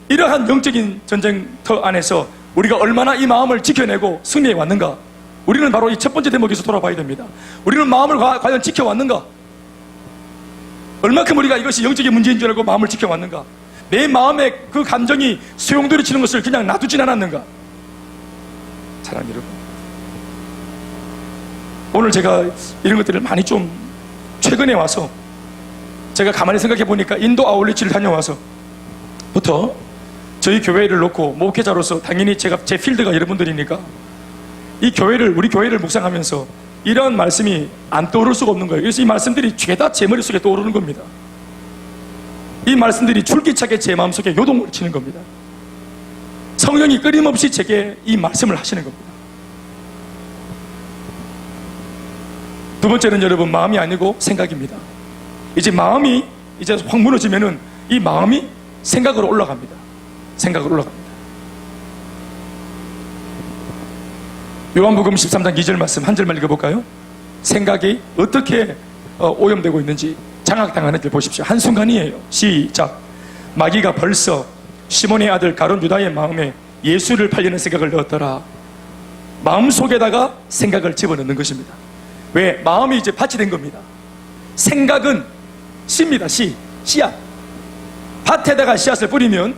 Speaker 1: 이러한 영적인 전쟁터 안에서 우리가 얼마나 이 마음을 지켜내고 승리해 왔는가? 우리는 바로 이 첫 번째 대목에서 돌아봐야 됩니다. 우리는 마음을 과연 지켜왔는가? 얼마큼 우리가 이것이 영적인 문제인 줄 알고 마음을 지켜왔는가? 내 마음에 그 감정이 소용돌이 치는 것을 그냥 놔두진 않았는가? 사랑하는 여러분, 오늘 제가 이런 것들을 많이 좀 최근에 와서 제가 가만히 생각해 보니까 인도 아울리치를 다녀와서부터 저희 교회를 놓고 목회자로서 당연히 제 필드가 여러분들이니까 우리 교회를 묵상하면서 이런 말씀이 안 떠오를 수가 없는 거예요. 그래서 이 말씀들이 죄다 제 머릿속에 떠오르는 겁니다. 이 말씀들이 줄기차게 제 마음속에 요동을 치는 겁니다. 성령이 끊임없이 제게 이 말씀을 하시는 겁니다. 두 번째는 여러분, 마음이 아니고 생각입니다. 이제 마음이 확 무너지면은 이 마음이 생각으로 올라갑니다. 생각으로 올라갑니다. 요한복음 13장 2절 말씀 한 절만 읽어볼까요? 생각이 어떻게 오염되고 있는지, 장악당하는 줄 보십시오. 한순간이에요. 시작. 마귀가 벌써 시몬의 아들 가룟 유다의 마음에 예수를 팔려는 생각을 넣었더라. 마음속에다가 생각을 집어넣는 것입니다. 왜? 마음이 이제 밭이 된 겁니다. 생각은 씨입니다. 씨앗. 밭에다가 씨앗을 뿌리면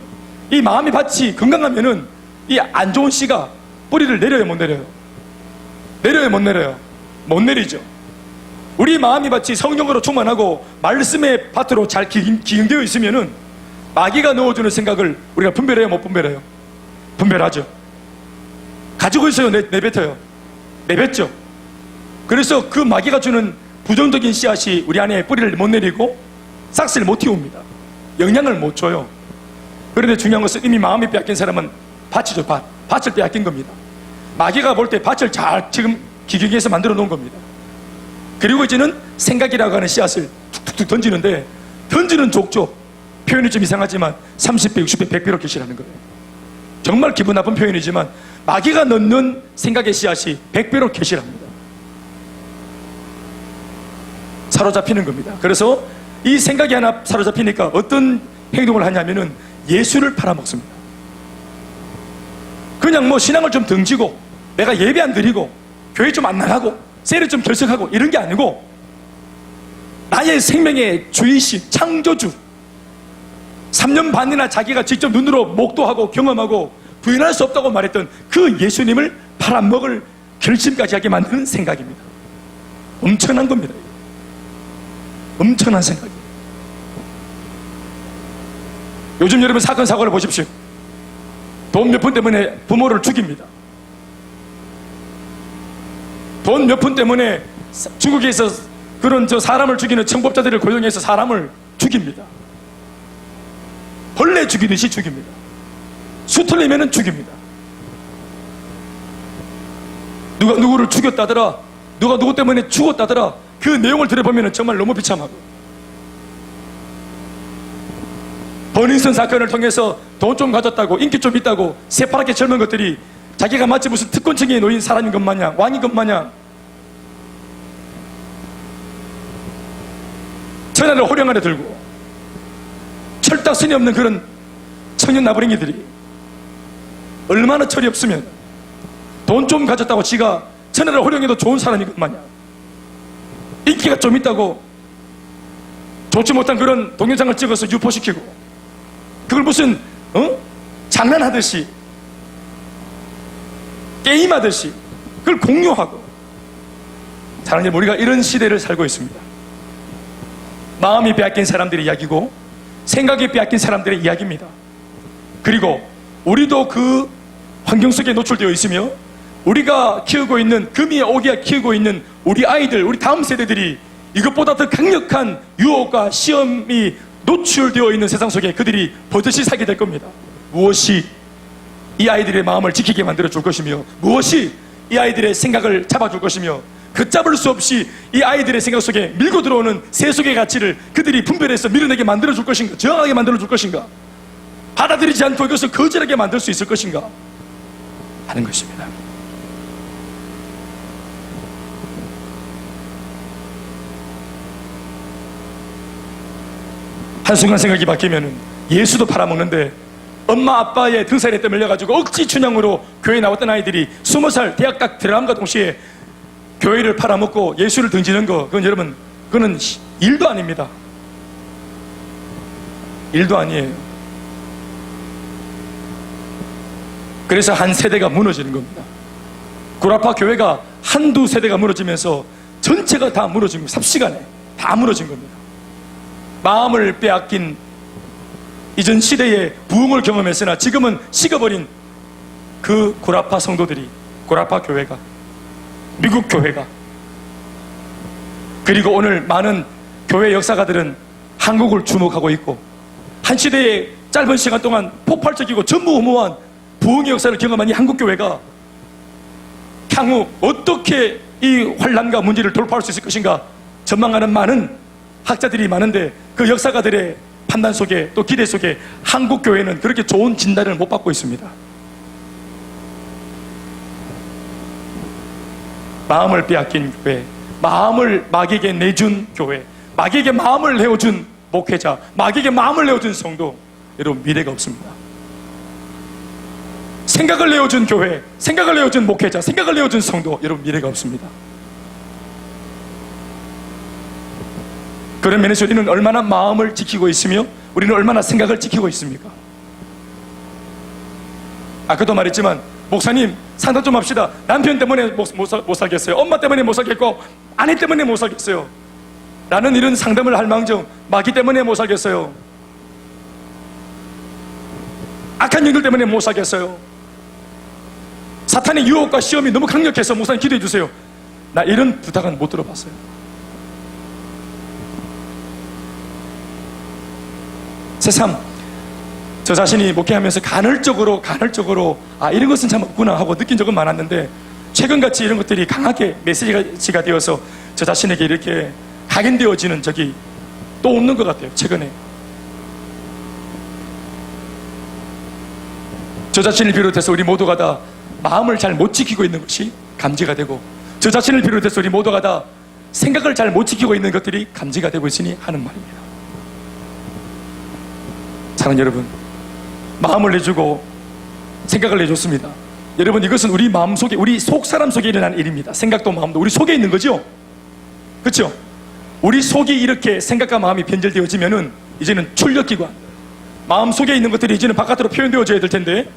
Speaker 1: 이 마음이 밭이 건강하면은 이 안 좋은 씨가 뿌리를 내려요, 못 내려요? 내려요, 못 내려요? 못 내리죠. 우리 마음이 밭이 성령으로 충만하고 말씀의 밭으로 잘 기응되어 있으면은 마귀가 넣어주는 생각을 우리가 분별해요, 못 분별해요? 분별하죠. 가지고 있어요, 내뱉어요? 내뱉죠. 그래서 그 마귀가 주는 부정적인 씨앗이 우리 안에 뿌리를 못 내리고 싹스를 못 틔웁니다. 영향을 못 줘요. 그런데 중요한 것은 이미 마음이 빼앗긴 사람은 밭이죠. 밭을 빼앗긴 겁니다. 마귀가 볼 때 밭을 잘 지금 기경해서 만들어 놓은 겁니다. 그리고 이제는 생각이라고 하는 씨앗을 툭툭툭 던지는데, 던지는 족족, 표현이 좀 이상하지만 30배, 60배, 100배로 계시라는 거예요. 정말 기분 나쁜 표현이지만 마귀가 넣는 생각의 씨앗이 100배로 계시랍니다. 사로잡히는 겁니다. 그래서 이 생각이 하나 사로잡히니까 어떤 행동을 하냐면은 예수를 팔아먹습니다. 그냥 뭐 신앙을 좀 등지고 내가 예배 안 드리고 교회 좀 안 나가고 세를 좀 결석하고 이런 게 아니고, 나의 생명의 주이신 창조주, 3년 반이나 자기가 직접 눈으로 목도하고 경험하고 부인할 수 없다고 말했던 그 예수님을 팔아먹을 결심까지 하게 만드는 생각입니다. 엄청난 겁니다. 엄청난 생각이에요. 요즘 여러분 사건 사고를 보십시오. 돈 몇 푼 때문에 부모를 죽입니다. 돈 몇 푼 때문에 중국에서 그런 사람을 죽이는 청법자들을 고용해서 사람을 죽입니다. 벌레 죽이듯이 죽입니다. 수 틀리면은 죽입니다. 누가 누구를 죽였다더라, 누가 누구 때문에 죽었다더라, 그 내용을 들어보면 정말 너무 비참하고, 버닝썬 사건을 통해서 돈 좀 가졌다고, 인기 좀 있다고 새파랗게 젊은 것들이 자기가 마치 무슨 특권층에 놓인 사람인 것 마냥, 왕인 것 마냥 전화를 호령 안에 들고 철딱선이 없는 그런 청년 나부랭이들이 얼마나 철이 없으면 돈 좀 가졌다고 지가 전화를 호령해도 좋은 사람인 것 마냥, 인기가 좀 있다고 좋지 못한 그런 동영상을 찍어서 유포시키고, 그걸 무슨 장난하듯이 게임하듯이 그걸 공유하고. 사랑하는 우리가 이런 시대를 살고 있습니다. 마음이 빼앗긴 사람들의 이야기고 생각이 빼앗긴 사람들의 이야기입니다. 그리고 우리도 그 환경 속에 노출되어 있으며, 우리가 키우고 있는, 금이의 오기가 키우고 있는 우리 아이들, 우리 다음 세대들이 이것보다 더 강력한 유혹과 시험이 노출되어 있는 세상 속에 그들이 버젓이 살게 될 겁니다. 무엇이 이 아이들의 마음을 지키게 만들어 줄 것이며, 무엇이 이 아이들의 생각을 잡아줄 것이며, 걷잡을 수 없이 이 아이들의 생각 속에 밀고 들어오는 세속의 가치를 그들이 분별해서 밀어내게 만들어 줄 것인가, 저항하게 만들어 줄 것인가, 받아들이지 않고 이것을 거절하게 만들 수 있을 것인가 하는 것입니다. 한순간 생각이 바뀌면 예수도 팔아먹는데 엄마 아빠의 등살에 떠밀려가지고 억지 춘향으로 교회에 나왔던 아이들이 20살 대학 딱 들어감과 동시에 교회를 팔아먹고 예수를 등지는 거, 그건 여러분, 그거는 일도 아닙니다. 일도 아니에요. 그래서 한 세대가 무너지는 겁니다. 구라파 교회가 한두 세대가 무너지면서 전체가 다 무너진 겁니다. 삽시간에 다 무너진 겁니다. 마음을 빼앗긴 이전 시대의 부흥을 경험했으나 지금은 식어버린 그 구라파 성도들이, 구라파 교회가, 미국 교회가, 그리고 오늘 많은 교회 역사가들은 한국을 주목하고 있고, 한 시대의 짧은 시간 동안 폭발적이고 전무후무한 부흥의 역사를 경험한 이 한국 교회가 향후 어떻게 이 환란과 문제를 돌파할 수 있을 것인가 전망하는 많은 학자들이 많은데, 그 역사가들의 판단 속에 또 기대 속에 한국 교회는 그렇게 좋은 진단을 못 받고 있습니다. 마음을 빼앗긴 교회, 마음을 마귀에게 내준 교회, 마귀에게 마음을 내어준 목회자, 마귀에게 마음을 내어준 성도, 여러분 미래가 없습니다. 생각을 내어준 교회, 생각을 내어준 목회자, 생각을 내어준 성도, 여러분 미래가 없습니다. 그런 면에서 우리는 얼마나 마음을 지키고 있으며 우리는 얼마나 생각을 지키고 있습니까? 아까도 말했지만, 목사님 상담 좀 합시다. 남편 때문에 못 살겠어요. 엄마 때문에 못 살겠고 아내 때문에 못 살겠어요. 라는 이런 상담을 할 망정, 마귀 때문에 못 살겠어요. 악한 영들 때문에 못 살겠어요. 사탄의 유혹과 시험이 너무 강력해서 목사님 기도해 주세요. 나 이런 부탁은 못 들어봤어요. 새삼 저 자신이 목회하면서 간헐적으로 이런 것은 참 없구나 하고 느낀 적은 많았는데, 최근같이 이런 것들이 강하게 메시지가 되어서 저 자신에게 이렇게 각인되어지는 적이 또 없는 것 같아요. 최근에 저 자신을 비롯해서 우리 모두가 다 마음을 잘 못 지키고 있는 것이 감지가 되고, 저 자신을 비롯해서 우리 모두가 다 생각을 잘 못 지키고 있는 것들이 감지가 되고 있으니 하는 말입니다. 사랑하는 여러분, 마음을 내주고 생각을 내줬습니다. 여러분, 이것은 우리 마음속에, 우리 속사람 속에 일어난 일입니다. 생각도 마음도 우리 속에 있는 거죠. 그렇죠? 우리 속이 이렇게 생각과 마음이 변절되어지면은 이제는 출력기관, 마음속에 있는 것들이 이제는 바깥으로 표현되어져야 될 텐데,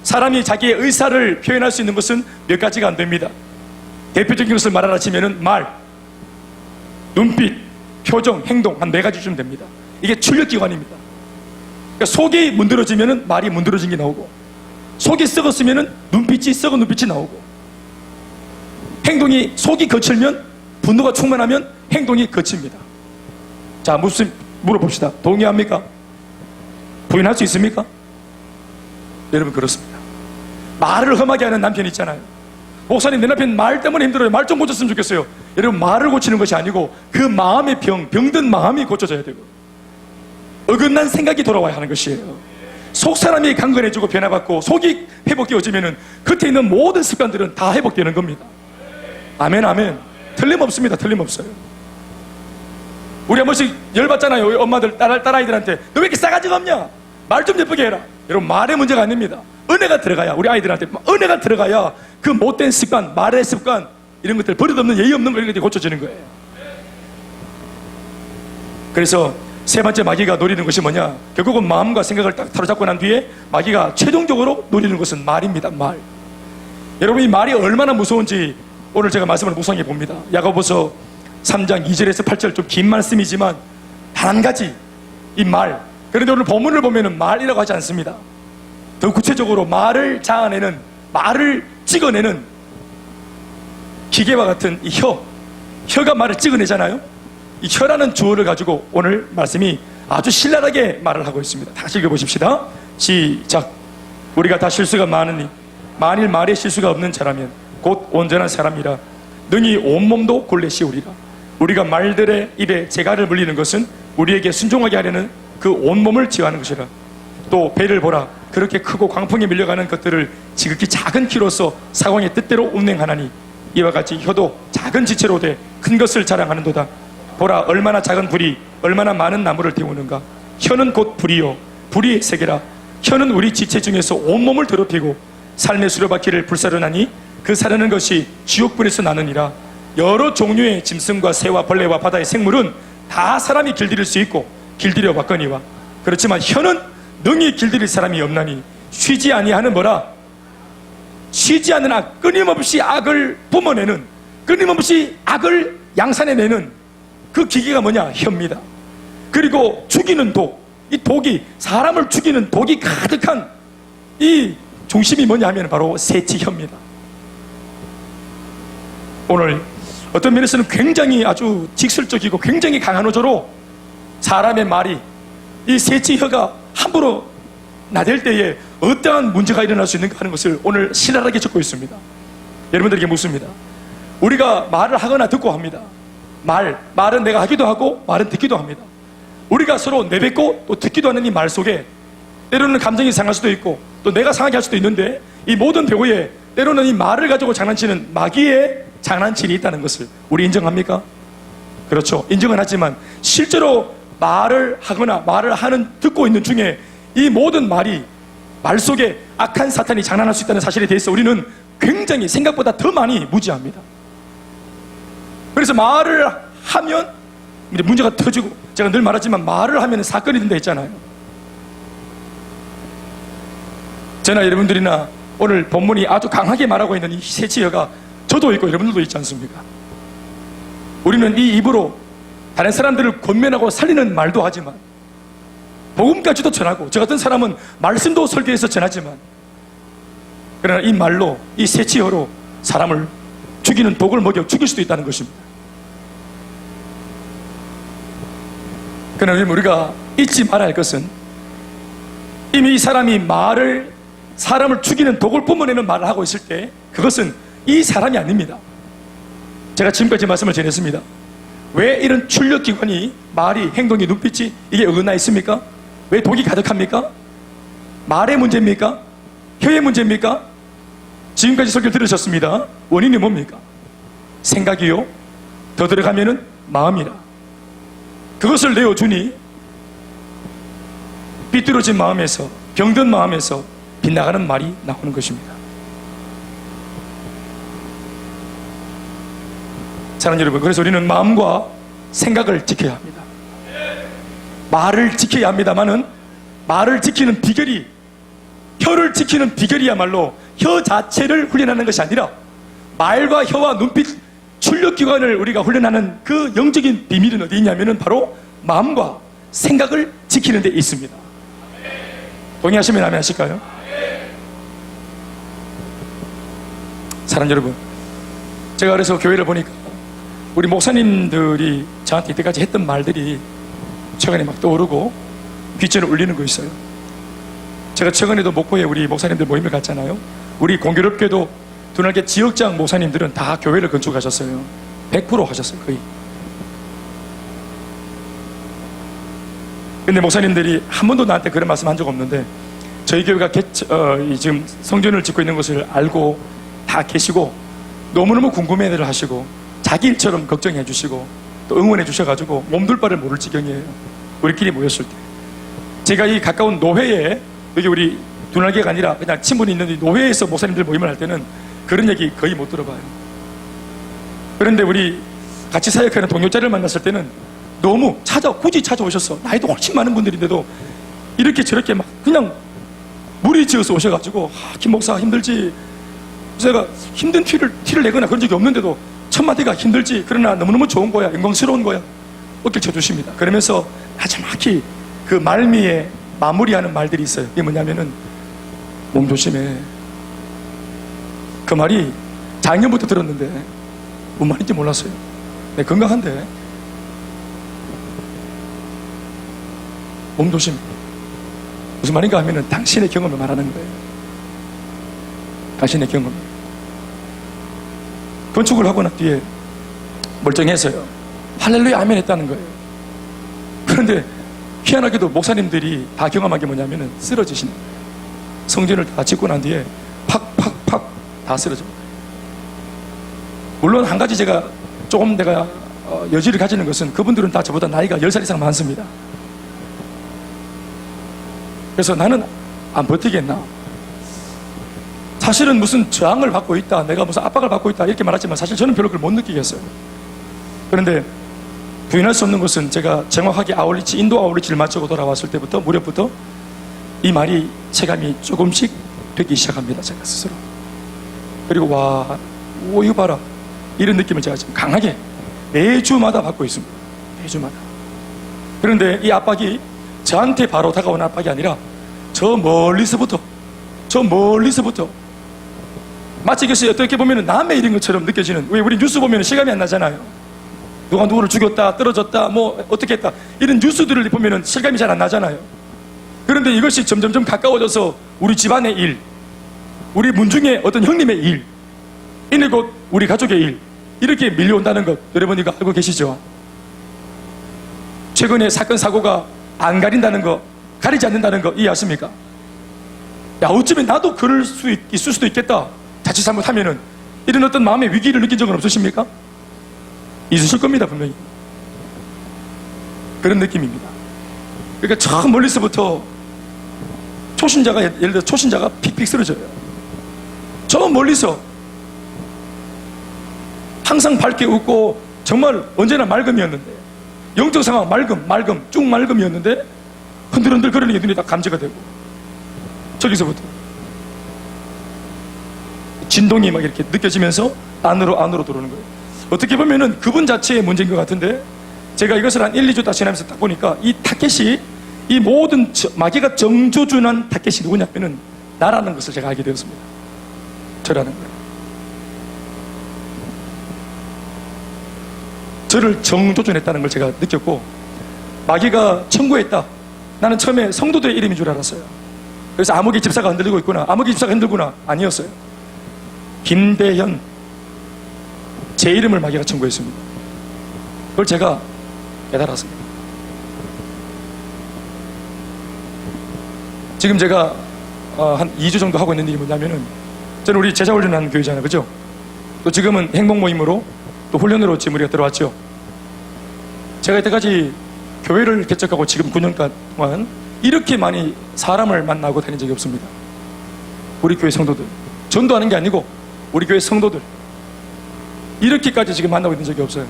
Speaker 1: 사람이 자기의 의사를 표현할 수 있는 것은 몇 가지가 안 됩니다. 대표적인 것을 말하라 치면은 말, 눈빛, 표정, 행동, 한 4가지쯤 됩니다. 이게 출력기관입니다. 그러니까 속이 문드러지면은 말이 문드러진 게 나오고, 속이 썩었으면은 썩은 눈빛이 나오고, 행동이, 속이 거칠면, 분노가 충만하면 행동이 거칩니다. 자, 물어봅시다. 동의합니까? 부인할 수 있습니까? 여러분, 그렇습니다. 말을 험하게 하는 남편이 있잖아요. 목사님, 내 남편 말 때문에 힘들어요. 말 좀 고쳤으면 좋겠어요. 여러분, 말을 고치는 것이 아니고 그 마음의 병든 마음이 고쳐져야 되고, 어긋난 생각이 돌아와야 하는 것이에요. 속 사람이 강건해지고 변화받고 속이 회복되어지면은 겉에 있는 모든 습관들은 다 회복되는 겁니다. 아멘, 아멘. 틀림없습니다. 틀림없어요. 우리 한 번씩 열받잖아요. 엄마들 딸아이들한테 너 왜 이렇게 싸가지가 없냐? 말 좀 예쁘게 해라. 여러분, 말의 문제가 아닙니다. 은혜가 들어가야, 우리 아이들한테 은혜가 들어가야 그 못된 습관, 말의 습관, 이런 것들, 버릇없는 예의 없는 거, 이런 것들이 고쳐지는 거예요. 그래서 세 번째 마귀가 노리는 것이 뭐냐? 결국은 마음과 생각을 딱 사로잡고 난 뒤에 마귀가 최종적으로 노리는 것은 말입니다. 말. 여러분, 이 말이 얼마나 무서운지 오늘 제가 말씀을 묵상해 봅니다. 야고보서 3장 2절에서 8절, 좀 긴 말씀이지만 단 한 가지, 이 말. 그런데 오늘 본문을 보면은 말이라고 하지 않습니다. 더 구체적으로 말을 자아내는, 말을 찍어내는 기계와 같은 이 혀가 말을 찍어내잖아요. 이 혀라는 주어를 가지고 오늘 말씀이 아주 신랄하게 말을 하고 있습니다. 다시 읽어보십시다. 시작. 우리가 다 실수가 많으니 만일 말에 실수가 없는 자라면 곧 온전한 사람이라 능히 온몸도 골래 씌우리라. 우리가 말들의 입에 재갈을 물리는 것은 우리에게 순종하게 하려는 그 온몸을 지어하는 것이라. 또 배를 보라. 그렇게 크고 광풍에 밀려가는 것들을 지극히 작은 키로서 사광의 뜻대로 운행하나니 이와 같이 혀도 작은 지체로 돼 큰 것을 자랑하는도다. 보라, 얼마나 작은 불이 얼마나 많은 나무를 태우는가. 혀는 곧 불이요 불이 세계라. 혀는 우리 지체 중에서 온몸을 더럽히고 삶의 수레바퀴를 불사르나니 그 사르는 것이 지옥불에서 나느니라. 여러 종류의 짐승과 새와 벌레와 바다의 생물은 다 사람이 길들일 수 있고 길들여 왔거니와 그렇지만 혀는 능히 길들일 사람이 없나니 쉬지 아니하는 뭐라? 쉬지 않는 악, 끊임없이 악을 뿜어내는, 끊임없이 악을 양산해내는 그 기계가 뭐냐? 혀입니다. 그리고 죽이는 독, 이 독이, 사람을 죽이는 독이 가득한 이 중심이 뭐냐 하면 바로 세치혀입니다. 오늘 어떤 면에서는 굉장히 아주 직설적이고 굉장히 강한 어조로 사람의 말이, 이 세치혀가 함부로 나댈 때에 어떠한 문제가 일어날 수 있는가 하는 것을 오늘 신랄하게 적고 있습니다. 여러분들에게 묻습니다. 우리가 말을 하거나 듣고 합니다. 말은 내가 하기도 하고 말은 듣기도 합니다. 우리가 서로 내뱉고 또 듣기도 하는 이 말 속에 때로는 감정이 상할 수도 있고 또 내가 상하게 할 수도 있는데, 이 모든 배우에 때로는 이 말을 가지고 장난치는 마귀의 장난질이 있다는 것을 우리 인정합니까? 그렇죠. 인정은 하지만 실제로 말을 하거나 말을 하는 듣고 있는 중에 이 모든 말이, 말 속에 악한 사탄이 장난할 수 있다는 사실에 대해서 우리는 굉장히 생각보다 더 많이 무지합니다. 그래서 말을 하면 이제 문제가 터지고, 제가 늘 말하지만 말을 하면 사건이 된다 했잖아요. 저나 여러분들이나 오늘 본문이 아주 강하게 말하고 있는 이 세치혀가 저도 있고 여러분들도 있지 않습니까? 우리는 이 입으로 다른 사람들을 권면하고 살리는 말도 하지만 복음까지도 전하고, 저 같은 사람은 말씀도 설교해서 전하지만, 그러나 이 말로, 이 세치혀로 사람을 죽이는 독을 먹여 죽일 수도 있다는 것입니다. 그러나 우리가 잊지 말아야 할 것은, 이미 이 사람이 사람을 죽이는 독을 뿜어내는 말을 하고 있을 때 그것은 이 사람이 아닙니다. 제가 지금까지 말씀을 전했습니다. 왜 이런 출력기관이, 말이, 행동이, 눈빛이 이게 어긋나 있습니까? 왜 독이 가득합니까? 말의 문제입니까? 혀의 문제입니까? 지금까지 설교 들으셨습니다. 원인이 뭡니까? 생각이요, 더 들어가면은 마음이라. 그것을 내어주니 삐뚤어진 마음에서, 병든 마음에서 빗나가는 말이 나오는 것입니다. 사랑하는 여러분, 그래서 우리는 마음과 생각을 지켜야 합니다. 말을 지켜야 합니다만은, 말을 지키는 비결이, 혀를 지키는 비결이야말로 혀 자체를 훈련하는 것이 아니라 말과 혀와 눈빛, 출력기관을 우리가 훈련하는 그 영적인 비밀은 어디 있냐면은 바로 마음과 생각을 지키는 데 있습니다. 동의하시면 아멘 하실까요? 사랑하는 여러분, 제가 그래서 교회를 보니까 우리 목사님들이 저한테 이때까지 했던 말들이 최근에 막 떠오르고 귓전에 울리는 거 있어요. 제가 최근에도 목포에 우리 목사님들 모임을 갔잖아요. 우리 공교롭게도 두날개 지역장 목사님들은 다 교회를 건축하셨어요. 100% 하셨어요, 거의. 근데 목사님들이 한 번도 나한테 그런 말씀 한 적 없는데, 저희 교회가 지금 성전을 짓고 있는 것을 알고 다 계시고 너무너무 궁금해들 하시고 자기 일처럼 걱정해 주시고 또 응원해 주셔가지고 몸둘 바를 모를 지경이에요. 우리끼리 모였을 때 제가 이 가까운 노회에, 여기 우리 두날개가 아니라 그냥 친분이 있는 이 노회에서 목사님들 모임을 할 때는 그런 얘기 거의 못 들어봐요. 그런데 우리 같이 사역하는 동료자를 만났을 때는 너무 굳이 찾아오셨어. 나이도 훨씬 많은 분들인데도 이렇게 저렇게 막 그냥 무리지어서 오셔가지고, 김 목사 힘들지, 제가 힘든 티를 내거나 그런 적이 없는데도 첫 마디가 힘들지, 그러나 너무너무 좋은 거야, 영광스러운 거야, 어깨를 쳐주십니다. 그러면서 정확히 그 말미에 마무리하는 말들이 있어요. 이게 뭐냐면은 몸 조심해. 그 말이 작년부터 들었는데 뭔 말인지 몰랐어요. 내 건강한데 몸 조심. 무슨 말인가 하면은 당신의 경험을 말하는 거예요. 당신의 경험. 건축을 하고 난 뒤에 멀쩡해서요, 할렐루야 아멘 했다는 거예요. 그런데 희한하게도 목사님들이 다 경험한 게 뭐냐면은 쓰러지시는 거예요. 성전을 다 짓고 난 뒤에 팍팍팍 다 쓰러져. 물론 한 가지 제가 조금 내가 여지를 가지는 것은, 그분들은 다 저보다 나이가 10살 이상 많습니다. 그래서 나는 안 버티겠나? 사실은 무슨 저항을 받고 있다, 내가 무슨 압박을 받고 있다 이렇게 말하지만 사실 저는 별로 그걸 못 느끼겠어요. 그런데 부인할 수 없는 것은 제가 정확하게 인도 아울리치를 마치고 돌아왔을 때부터 무렵부터 이 말이 체감이 조금씩 되기 시작합니다. 제가 스스로. 그리고 이거 봐라, 이런 느낌을 제가 지금 강하게 매주마다 받고 있습니다. 매주마다. 그런데 이 압박이 저한테 바로 다가오는 압박이 아니라 저 멀리서부터 마치 이것이 어떻게 보면 남의 일인 것처럼 느껴지는, 왜 우리 뉴스 보면 실감이 안 나잖아요. 누가 누구를 죽였다, 떨어졌다, 뭐 어떻게 했다, 이런 뉴스들을 보면 실감이 잘 안 나잖아요. 그런데 이것이 점점점 가까워져서 우리 집안의 일, 우리 문중의 어떤 형님의 일, 이내 곧 우리 가족의 일, 이렇게 밀려온다는 것 여러분 이거 알고 계시죠? 최근에 사건 사고가 안 가린다는 거, 가리지 않는다는 거 이해하십니까? 야, 어쩌면 나도 그럴 수 있을 수도 있겠다, 자칫 잘못하면은, 이런 어떤 마음의 위기를 느낀 적은 없으십니까? 있으실 겁니다, 분명히. 그런 느낌입니다. 그러니까 저 멀리서부터 예를 들어 초신자가 픽픽 쓰러져요. 저 멀리서 항상 밝게 웃고 정말 언제나 맑음이었는데, 영적 상황 쭉 맑음이었는데 흔들흔들 거리는 게 눈이 다 감지가 되고, 저기서부터 진동이 막 이렇게 느껴지면서 안으로 들어오는 거예요. 어떻게 보면은 그분 자체의 문제인 것 같은데, 제가 이것을 한 1, 2주 다 지나면서 딱 보니까 이 타켓이, 이 모든 마귀가 정조준한 타켓이 누구냐면은 나라는 것을 제가 알게 되었습니다. 저라는 거예요. 저를 정조준했다는 걸 제가 느꼈고, 마귀가 청구했다. 나는 처음에 성도들의 이름인 줄 알았어요. 그래서 아무개 집사가 흔들리고 있구나, 아무개 집사가 흔들구나. 아니었어요. 김대현, 제 이름을 마귀가 청구했습니다. 그걸 제가 깨달았습니다. 지금 제가 한 2주 정도 하고 있는 일이 뭐냐면은, 저는 우리 제자 훈련하는 교회잖아요, 그죠? 또 지금은 행복 모임으로 또 훈련으로 지금 우리가 들어왔죠. 제가 이때까지 교회를 개척하고 지금 9년간 동안 이렇게 많이 사람을 만나고 다닌 적이 없습니다. 우리 교회 성도들, 전도하는 게 아니고 우리 교회 성도들, 이렇게까지 지금 만나고 있는 적이 없어요.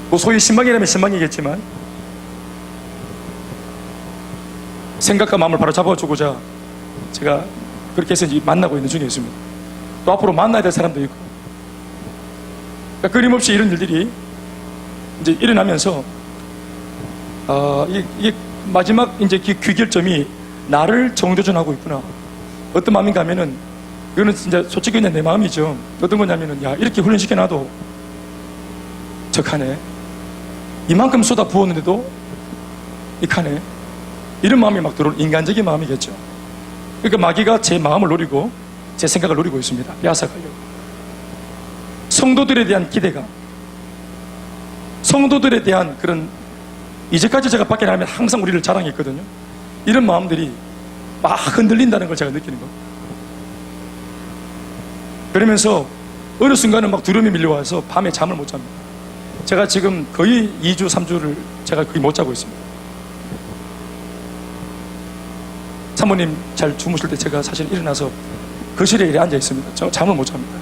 Speaker 1: 뭐 소위 신방이라면 신방이겠지만, 생각과 마음을 바로 잡아주고자 제가 그렇게 해서 이제 만나고 있는 중에 있습니다. 또 앞으로 만나야 될 사람도 있고, 그러니까 끊임없이 이런 일들이 이제 일어나면서 이게 마지막 이제 귀결점이 나를 정조준하고 있구나. 어떤 마음인가 하면은, 이거는 진짜 솔직히 그냥 내 마음이죠. 어떤 거냐면은, 야, 이렇게 훈련시켜놔도 적하네, 이만큼 쏟아 부었는데도 익하네, 이런 마음이 막 들어오는 인간적인 마음이겠죠. 그러니까 마귀가 제 마음을 노리고 제 생각을 노리고 있습니다. 빼앗아가려고. 성도들에 대한 기대감, 성도들에 대한 그런, 이제까지 제가 밖에 나가면 항상 우리를 자랑했거든요. 이런 마음들이 막 흔들린다는 걸 제가 느끼는 겁니다. 그러면서 어느 순간은 막 두려움이 밀려와서 밤에 잠을 못 잡니다. 제가 지금 거의 2주, 3주를 제가 거의 못 자고 있습니다. 사모님 잘 주무실 때 제가 사실 일어나서 거실에 이렇게 앉아 있습니다. 저 잠을 못 잡니다.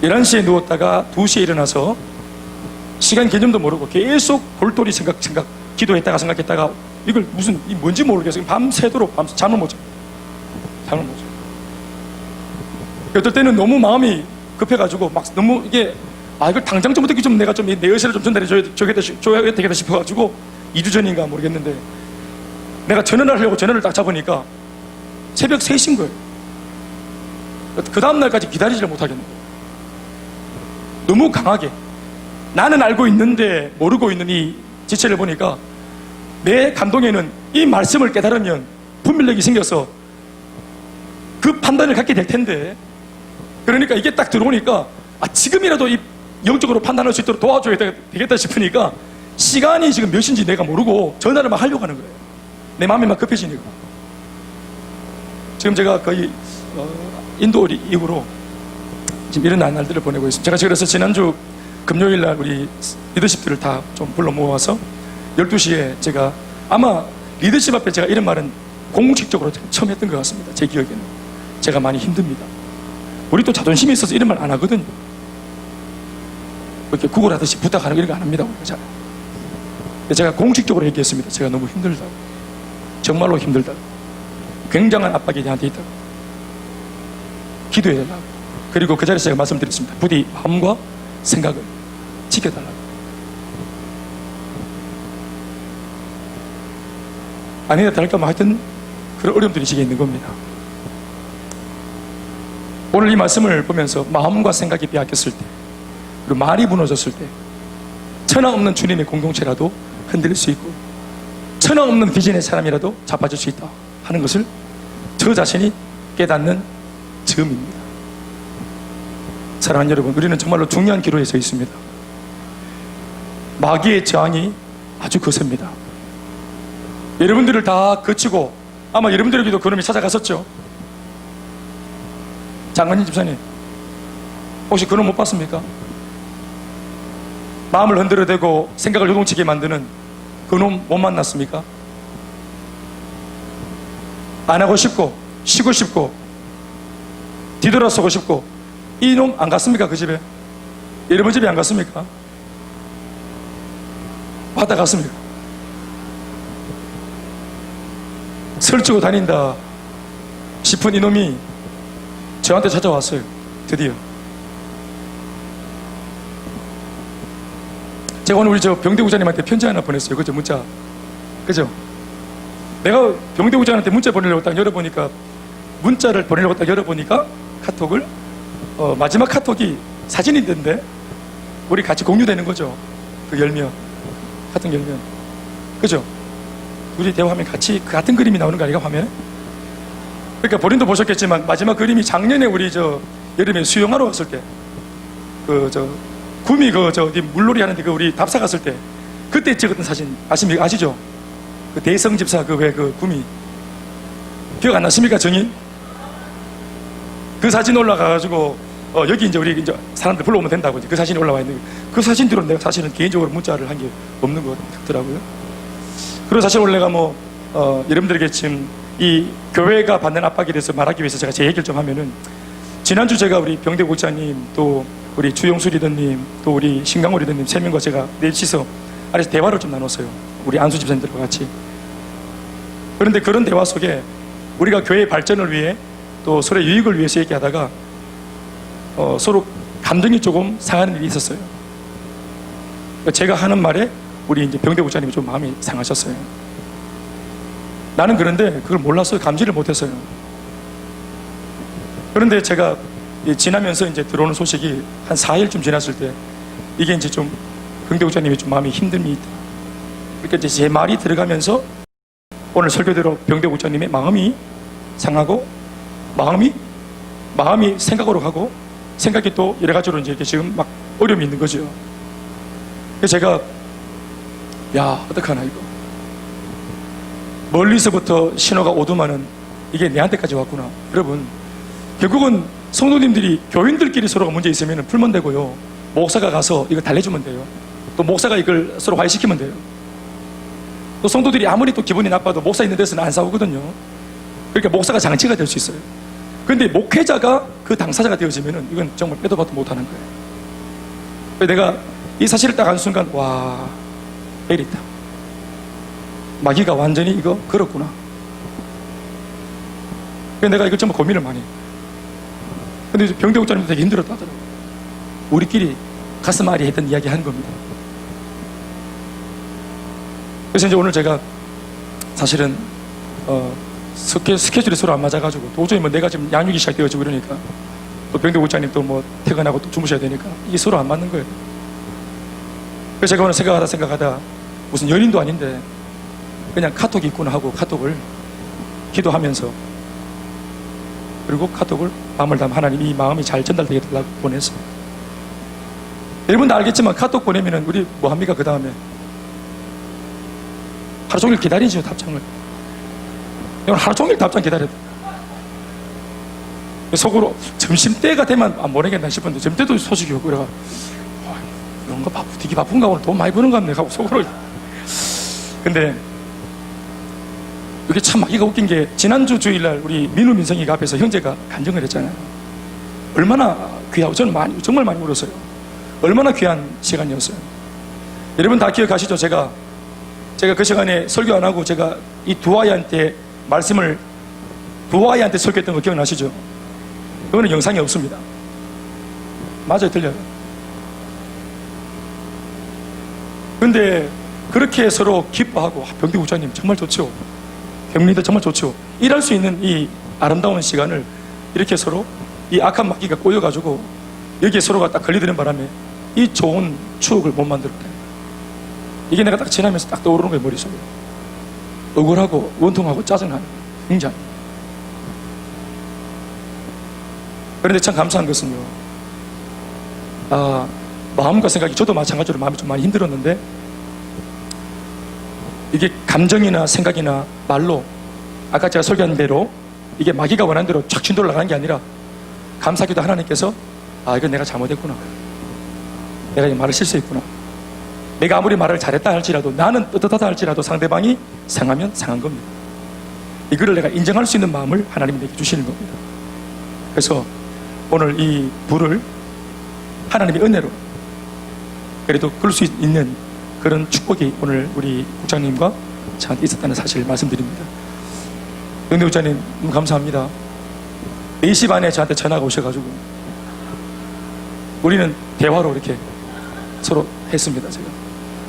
Speaker 1: 11시에 누웠다가 2시에 일어나서 시간 개념도 모르고 계속 골똘히 생각, 기도했다가 생각했다가 이걸 무슨 뭔지 모르겠어요. 밤새도록 잠을 못 잡니다. 잠을 못 잡니다. 어떨 때는 너무 마음이 급해가지고 막 너무 이게, 이걸 당장 좀 어떻게 좀 내가 좀 내 의사를 좀 전달해 줘야 되겠다 싶어가지고 2주 전인가 모르겠는데, 내가 전화를 하려고 전화를 딱 잡으니까 새벽 3시인 거예요. 그 다음날까지 기다리지를 못하겠는 거예요. 너무 강하게 나는 알고 있는데 모르고 있는 이 지체를 보니까 내 감동에는 이 말씀을 깨달으면 분별력이 생겨서 그 판단을 갖게 될 텐데, 그러니까 이게 딱 들어오니까 지금이라도 이 영적으로 판단할 수 있도록 도와줘야 되겠다 싶으니까 시간이 지금 몇인지 내가 모르고 전화를 막 하려고 하는 거예요. 내 마음이 막 급해지니까. 지금 제가 거의 인도 이후로 지금 이런 날들을 보내고 있습니다. 제가 그래서 지난주 금요일날 우리 리더십들을 다 좀 불러 모아서 12시에 제가 아마 리더십 앞에 제가 이런 말은 공식적으로 처음 했던 것 같습니다. 제 기억에는. 제가 많이 힘듭니다. 우리 또 자존심이 있어서 이런 말 안 하거든요. 이렇게 구걸하듯이 부탁하는 거 이런 거 안 합니다. 우리가 잘. 제가 공식적으로 얘기했습니다. 제가 너무 힘들다고. 정말로 힘들다고. 굉장한 압박이 저한테 있다고. 기도해달라고. 그리고 그 자리에서 제가 말씀드렸습니다. 부디 마음과 생각을 지켜달라고. 아니나 다를까 뭐 하여튼 그런 어려움들이 지게 있는 겁니다. 오늘 이 말씀을 보면서 마음과 생각이 빼앗겼을 때, 그리고 말이 무너졌을 때, 천하 없는 주님의 공동체라도 흔들릴 수 있고, 천하 없는 비전의 사람이라도 자빠질 수 있다 하는 것을 저 자신이 깨닫는 즈음입니다. 사랑하는 여러분, 우리는 정말로 중요한 기로에 서 있습니다. 마귀의 저항이 아주 거셉니다. 여러분들을 다 거치고 아마 여러분들에게도 그놈이 찾아갔었죠. 장관님 집사님, 혹시 그놈 못 봤습니까? 마음을 흔들어대고 생각을 요동치게 만드는 그놈 못 만났습니까? 안 하고 싶고 쉬고 싶고 뒤돌아서고 싶고 이놈 안 갔습니까? 그 집에? 여러분 집에 안 갔습니까? 왔다 갔습니까? 설치고 다닌다 싶은 이놈이 저한테 찾아왔어요. 드디어. 제가 오늘 우리 저 병대구자님한테 편지 하나 보냈어요. 그죠? 문자. 그죠? 내가 병대구자한테 문자 보내려고 딱 열어보니까, 문자를 보내려고 딱 열어보니까 카톡을 마지막 카톡이 사진인데 우리 같이 공유되는 거죠. 그 열면, 카톡 열면. 그죠? 우리 대화하면 같이 그 같은 그림이 나오는 거 아니가, 화면에? 그러니까 본인도 보셨겠지만 마지막 그림이 작년에 우리 저 여름에 수영하러 갔을 때, 그 저 구미 그 저 어디 물놀이 하는데 그 우리 답사 갔을 때 그때 찍었던 사진 아시죠? 그 대성 집사 그 왜 그 구미 기억 안 나십니까, 정인? 그 사진 올라가가지고 여기 이제 우리 이제 사람들 불러오면 된다고 이제 그 사진이 올라와 있는, 그 사진 뒤로 내가 사실은 개인적으로 문자를 한 게 없는 것 같더라고요. 그리고 사실 원래 내가 여러분들에게 지금 이 교회가 받는 압박에 대해서 말하기 위해서 제가 제 얘기를 좀 하면은, 지난주 제가 우리 병대 목사님 또 우리 주용수 리더님 또 우리 신강호 리더님 3명과 제가 넷이서 아래서 대화를 좀 나눴어요. 우리 안수 집사님들과 같이. 그런데 그런 대화 속에 우리가 교회의 발전을 위해 또 서로의 유익을 위해서 얘기하다가 서로 감정이 조금 상하는 일이 있었어요. 제가 하는 말에 우리 이제 병대 목사님이 좀 마음이 상하셨어요. 나는 그런데 그걸 몰랐어요. 감지를 못했어요. 그런데 제가 지나면서 이제 들어오는 소식이 한 4일쯤 지났을 때 이게 이제 좀 병대 목사님이 좀 마음이 힘듦이 있다. 그러니까 이제 제 말이 들어가면서 오늘 설교대로 병대 목사님의 마음이 상하고 마음이 생각으로 가고 생각이 또 여러 가지로 이제 이렇게 지금 막 어려움이 있는 거죠. 그래서 제가 야, 어떡하나 이거. 멀리서부터 신호가 오더만은 이게 내한테까지 왔구나. 여러분, 결국은 성도님들이 교인들끼리 서로가 문제 있으면 풀면 되고요. 목사가 가서 이걸 달래주면 돼요. 또 목사가 이걸 서로 화해시키면 돼요. 또 성도들이 아무리 또 기분이 나빠도 목사 있는 데서는 안 싸우거든요. 그러니까 목사가 장치가 될 수 있어요. 그런데 목회자가 그 당사자가 되어지면은 이건 정말 빼도 박도 못하는 거예요. 그래서 내가 이 사실을 딱 한 순간, 와, 에리다. 마귀가 완전히 이거 걸었구나. 그래서 내가 이걸 정말 고민을 많이 해요. 근데 병대 목사님도 되게 힘들었다 하더라고요. 우리끼리 가슴 앓이 했던 이야기 하는 겁니다. 그래서 이제 오늘 제가 사실은 스케줄이 서로 안 맞아가지고 도저히 뭐 내가 지금 양육이 시작되어지고 이러니까 또 병대 목사님 또 뭐 퇴근하고 또 주무셔야 되니까 이게 서로 안 맞는 거예요. 그래서 제가 오늘 생각하다 무슨 연인도 아닌데 그냥 카톡이 있구나 하고 카톡을 기도하면서, 그리고 카톡을 마음을 담아 하나님 이 마음이 잘 전달되게 달라고 보냈어요. 여러분도 알겠지만 카톡 보내면은 우리 뭐 합니까? 그 다음에 하루 종일 기다리죠, 답장을. 오늘 하루 종일 답장 기다려야 돼. 속으로 점심때가 되면 안 보내겠나 싶은데 점심때도 소식이 오고 그래가 뭔가 되게 바쁜가 오늘 돈 많이 버는가 보네 하고 속으로. 근데 이게 참 마귀가 웃긴 게 지난주 주일날 우리 민우 민성이가 앞에서 형제가 간증을 했잖아요. 얼마나 귀하고 저는 정말 많이 울었어요. 얼마나 귀한 시간이었어요. 여러분 다 기억하시죠? 제가 그 시간에 설교 안 하고 제가 이 두 아이한테 설교했던 거 기억나시죠? 그거는 영상이 없습니다. 맞아요, 들려요. 근데 그렇게 서로 기뻐하고 병대 우자님 정말 좋죠. 경리도 정말 좋죠. 일할 수 있는 이 아름다운 시간을 이렇게 서로 이 악한 마귀가 꼬여가지고 여기에 서로가 딱 걸리드는 바람에 이 좋은 추억을 못 만들었다. 이게 내가 딱 지나면서 딱 떠오르는 거예요, 머릿속에. 억울하고 원통하고 짜증나는 거예요, 굉장히. 그런데 참 감사한 것은요, 마음과 생각이, 저도 마찬가지로 마음이 좀 많이 힘들었는데, 이게 감정이나 생각이나 말로, 아까 제가 설교한 대로 이게 마귀가 원하는 대로 쫙 진도를 나가는 게 아니라, 감사하게도 하나님께서 이건 내가 잘못했구나, 내가 이 말을 실수했구나, 내가 아무리 말을 잘했다 할지라도, 나는 떳떳하다 할지라도 상대방이 상하면 상한 겁니다. 이거를 내가 인정할 수 있는 마음을 하나님이 내게 주시는 겁니다. 그래서 오늘 이 불을 하나님의 은혜로 그래도 끌 수 있는 그런 축복이 오늘 우리 국장님과 저한테 있었다는 사실을 말씀드립니다. 영대 국장님 너무 감사합니다. 4시 반에 저한테 전화가 오셔가지고 우리는 대화로 이렇게 서로 했습니다.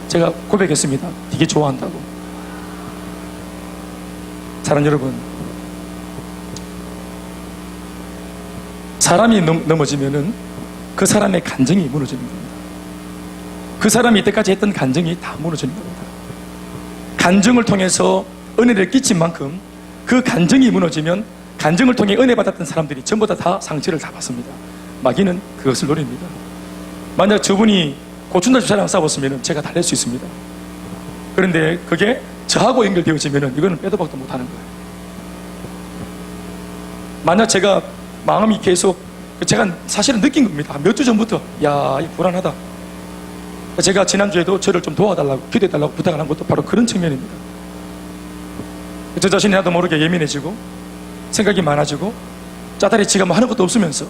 Speaker 1: 제가 고백했습니다. 되게 좋아한다고. 사랑하는 여러분, 사람이 넘어지면은 그 사람의 간증이 무너지는 겁니다. 그 사람이 이때까지 했던 간증이 다 무너지는 겁니다. 간증을 통해서 은혜를 끼친 만큼 그 간증이 무너지면 간증을 통해 은혜 받았던 사람들이 전부 다 상처를 다 받습니다. 마귀는 그것을 노립니다. 만약 저분이 고춘자 집사랑 싸웠으면 제가 달랠 수 있습니다. 그런데 그게 저하고 연결되어지면 이거는 빼도 박도 못하는 거예요. 만약 제가 마음이 계속, 제가 사실은 느낀 겁니다. 몇 주 전부터 이거 불안하다. 제가 지난주에도 저를 좀 도와달라고, 기도해달라고 부탁을 한 것도 바로 그런 측면입니다. 저 자신이 나도 모르게 예민해지고 생각이 많아지고 짜다리 지가 뭐 하는 것도 없으면서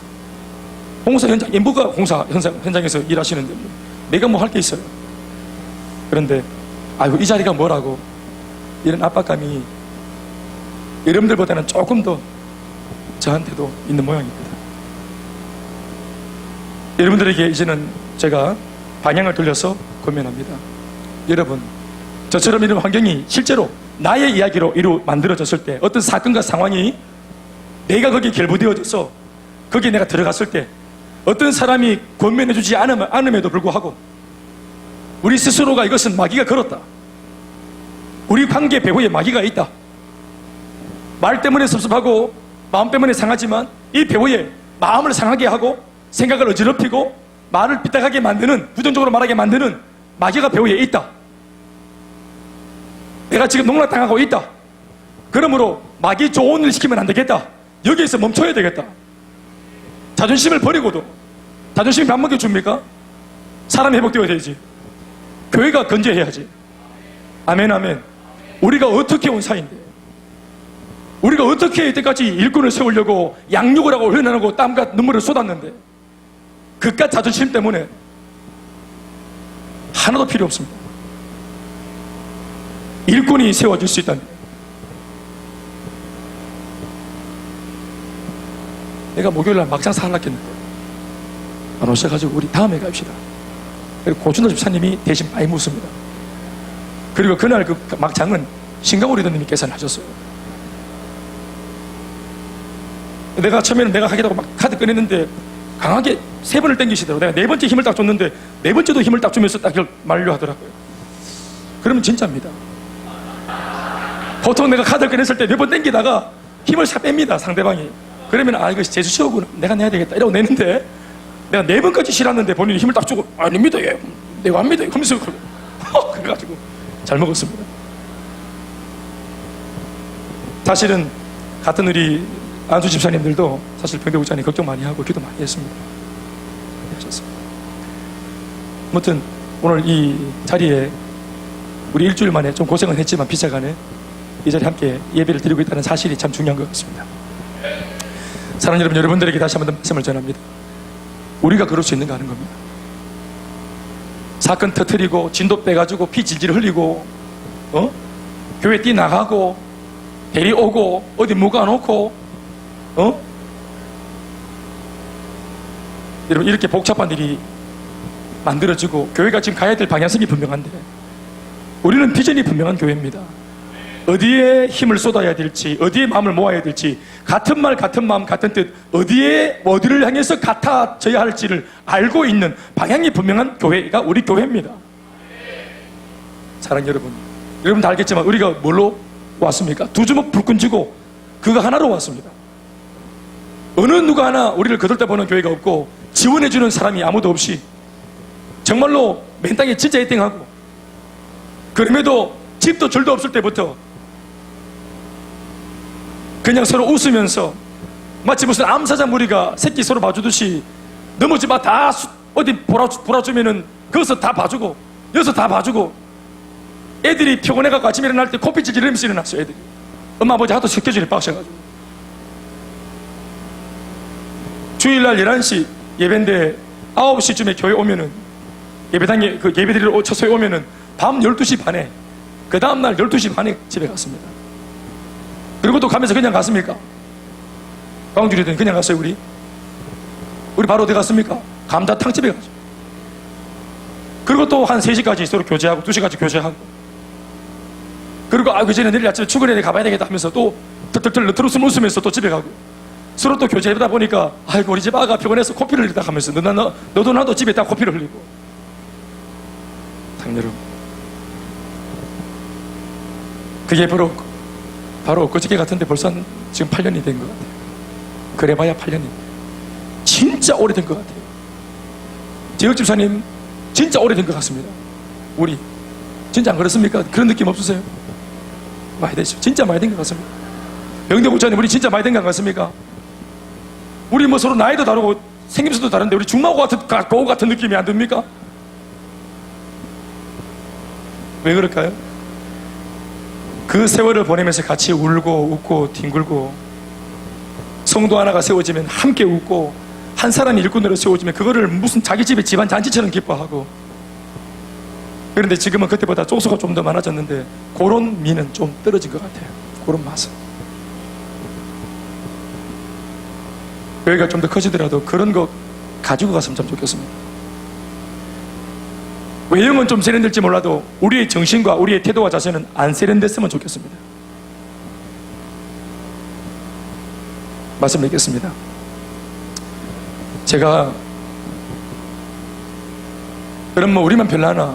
Speaker 1: 공사 현장, 인부가 공사 현장에서 일하시는데 내가 뭐 할 게 있어요. 그런데 이 자리가 뭐라고, 이런 압박감이 여러분들보다는 조금 더 저한테도 있는 모양입니다. 여러분들에게 이제는 제가 방향을 돌려서 권면합니다. 여러분, 저처럼 이런 환경이 실제로 나의 이야기로 만들어졌을 때, 어떤 사건과 상황이 내가 거기에 결부되어져서 거기에 내가 들어갔을 때 어떤 사람이 권면해주지 않음에도 불구하고 우리 스스로가 이것은 마귀가 걸었다, 우리 관계 배후에 마귀가 있다, 말 때문에 섭섭하고 마음 때문에 상하지만 이 배후에 마음을 상하게 하고 생각을 어지럽히고 말을 삐딱하게 만드는, 부정적으로 말하게 만드는 마귀가 배후에 있다, 내가 지금 농락당하고 있다, 그러므로 마귀 좋은 일 시키면 안 되겠다, 여기에서 멈춰야 되겠다. 자존심을 버리고도, 자존심이 밥 먹여줍니까? 사람이 회복되어야 되지. 교회가 건재해야지. 아멘, 아멘. 우리가 어떻게 온 사이인데, 우리가 어떻게 이때까지 일꾼을 세우려고 양육을 하고 훈련하고 땀과 눈물을 쏟았는데 그깟 자존심 때문에 하나도 필요 없습니다. 일꾼이 세워질 수 있다면, 내가 목요일날 막상 살락했는데 안 오셔가지고 우리 다음에 갑시다. 그리고 고준호 집사님이 대신 많이 묻습니다. 그리고 그날 그 막장은 신강호 리더님이 계산하셨어요. 내가 처음에는 내가 하겠다고 막 카드 꺼냈는데 강하게 3번을 땡기시더라고요. 내가 4번째 힘을 딱 줬는데 4번째도 힘을 딱 주면서 딱 만류하더라고요. 그러면 진짜입니다. 보통 내가 카드를 꺼냈을 때 몇 번 땡기다가 힘을 싹 뺍니다, 상대방이. 그러면 이것이 제수 시호구나, 내가 내야 되겠다 이러고 내는데, 내가 4번까지 실었는데 본인이 힘을 딱 주고 아닙니다, 내가 안 믿어요 하면서 그래가지고 잘 먹었습니다. 사실은 같은 우리 안수 집사님들도 사실 병대국장님 걱정 많이 하고 기도 많이 했습니다. 하셨습니다. 아무튼 오늘 이 자리에 우리 일주일 만에 좀 고생은 했지만 비차간에 이 자리에 함께 예배를 드리고 있다는 사실이 참 중요한 것 같습니다. 사랑하는 여러분, 여러분들에게 다시 한번 말씀을 전합니다. 우리가 그럴 수 있는가 하는 겁니다. 사건 터뜨리고 진도 빼가지고 피 질질 흘리고 교회 뛰나가고 대리 오고 어디 묵어놓고 여러분, 이렇게 복잡한 일이 만들어지고 교회가 지금 가야 될 방향성이 분명한데 우리는 비전이 분명한 교회입니다. 어디에 힘을 쏟아야 될지, 어디에 마음을 모아야 될지, 같은 말 같은 마음 같은 뜻, 어디를 향해서 같아져야 할지를 알고 있는 방향이 분명한 교회가 우리 교회입니다. 사랑하는 여러분, 여러분 다 알겠지만 우리가 뭘로 왔습니까? 두 주먹 불끈 쥐고 그거 하나로 왔습니다. 어느 누가 하나 우리를 거들떠보는 교회가 없고 지원해주는 사람이 아무도 없이 정말로 맨 땅에 진짜 1등하고, 그럼에도 집도 절도 없을 때부터 그냥 서로 웃으면서 마치 무슨 암사자 무리가 새끼 서로 봐주듯이 넘어지마 다 어디 보라주면은 거기서 다 봐주고 여기서 다 봐주고, 애들이 피곤해가지고 아침에 일어날 때 코피 찔찔이면서 일어났어요. 애들이 엄마 아버지 하도 스케줄이 빡셔가지고 주일날 11시 예배인데 9시쯤에 교회 오면은 예배당에 그 예배드리러 처소에 오면은 밤 12시 반에 그 다음날 12시 반에 집에 갔습니다. 그리고 또 가면서 그냥 갔습니까? 광주리든 그냥 갔어요. 우리 바로 어디 갔습니까? 감자탕집에 가죠. 그리고 또 한 3시까지 서로 교제하고 2시까지 교제하고, 그리고 그 전에 내일 아침에 출근해야 가봐야 되겠다 하면서 또 털털털 너트로스 웃으면서 또 집에 가고, 서로 또 교제하다 보니까 아이고 우리 집 아가 피곤해서 코피를 흘리다 하면서 너도 나도 집에 다 코피를 흘리고. 여러분, 그게 바로 그저께 같은데 벌써 지금 8년이 된 것 같아요. 그래봐야 8년이 진짜 오래된 것 같아요. 재혁 집사님 진짜 오래된 것 같습니다. 우리 진짜 안 그렇습니까? 그런 느낌 없으세요? 많이 되죠. 진짜 많이 된 것 같습니다. 영대 목사님 우리 진짜 많이 된 것 같습니까? 우리 뭐 서로 나이도 다르고 생김새도 다른데 우리 중마고 같은 느낌이 안 듭니까? 왜 그럴까요? 그 세월을 보내면서 같이 울고 웃고 뒹굴고, 성도 하나가 세워지면 함께 웃고, 한 사람이 일꾼으로 세워지면 그거를 무슨 자기 집의 집안 잔치처럼 기뻐하고. 그런데 지금은 그때보다 쪽수가 좀 더 많아졌는데 그런 미는 좀 떨어진 것 같아요. 그런 맛은. 교회가 좀 더 커지더라도 그런 거 가지고 갔으면 참 좋겠습니다. 외형은 좀 세련될지 몰라도 우리의 정신과 우리의 태도와 자세는 안 세련됐으면 좋겠습니다. 말씀 드리겠습니다. 제가 그럼 뭐 우리만 별나나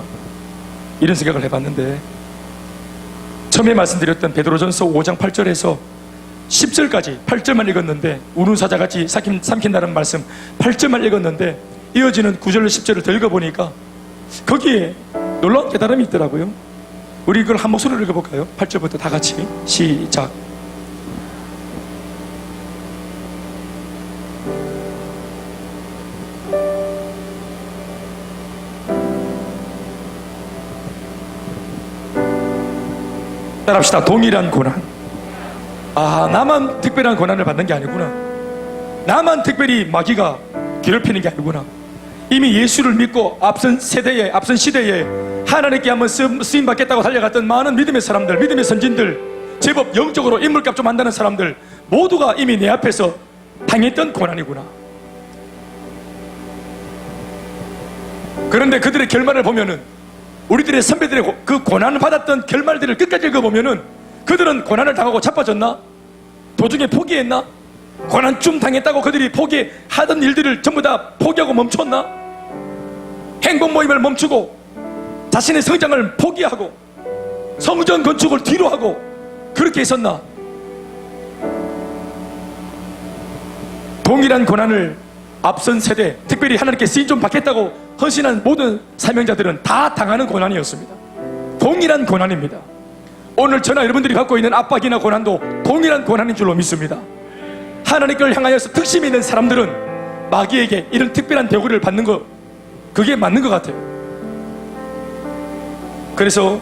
Speaker 1: 이런 생각을 해봤는데, 처음에 말씀드렸던 베드로전서 5장 8절에서 10절까지 8절만 읽었는데, 우는 사자같이 삼킨다는 말씀 8절만 읽었는데 이어지는 9절 10절을 더 읽어보니까 거기에 놀라운 깨달음이 있더라고요. 우리 이걸 한 목소리로 읽어볼까요? 8절부터 다 같이 시작. 따라합시다. 동일한 고난. 나만 특별한 고난을 받는 게 아니구나. 나만 특별히 마귀가 괴롭히는 게 아니구나. 이미 예수를 믿고 앞선 세대에, 앞선 시대에 하나님께 한번 쓰임 받겠다고 달려갔던 많은 믿음의 사람들, 믿음의 선진들, 제법 영적으로 인물값 좀 한다는 사람들 모두가 이미 내 앞에서 당했던 고난이구나. 그런데 그들의 결말을 보면은, 우리들의 선배들의 그 고난을 받았던 결말들을 끝까지 읽어보면은, 그들은 고난을 당하고 자빠졌나? 도중에 포기했나? 고난쯤 당했다고 그들이 하던 일들을 전부 다 포기하고 멈췄나? 행복 모임을 멈추고 자신의 성장을 포기하고 성전 건축을 뒤로 하고 그렇게 했었나? 동일한 고난을 앞선 세대, 특별히 하나님께 쓰임 좀 받겠다고 헌신한 모든 사명자들은 다 당하는 고난이었습니다. 동일한 고난입니다. 오늘 저나 여러분들이 갖고 있는 압박이나 고난도 동일한 고난인 줄로 믿습니다. 하나님께 향하여서 특심이 있는 사람들은 마귀에게 이런 특별한 대우를 받는 거, 그게 맞는 것 같아요. 그래서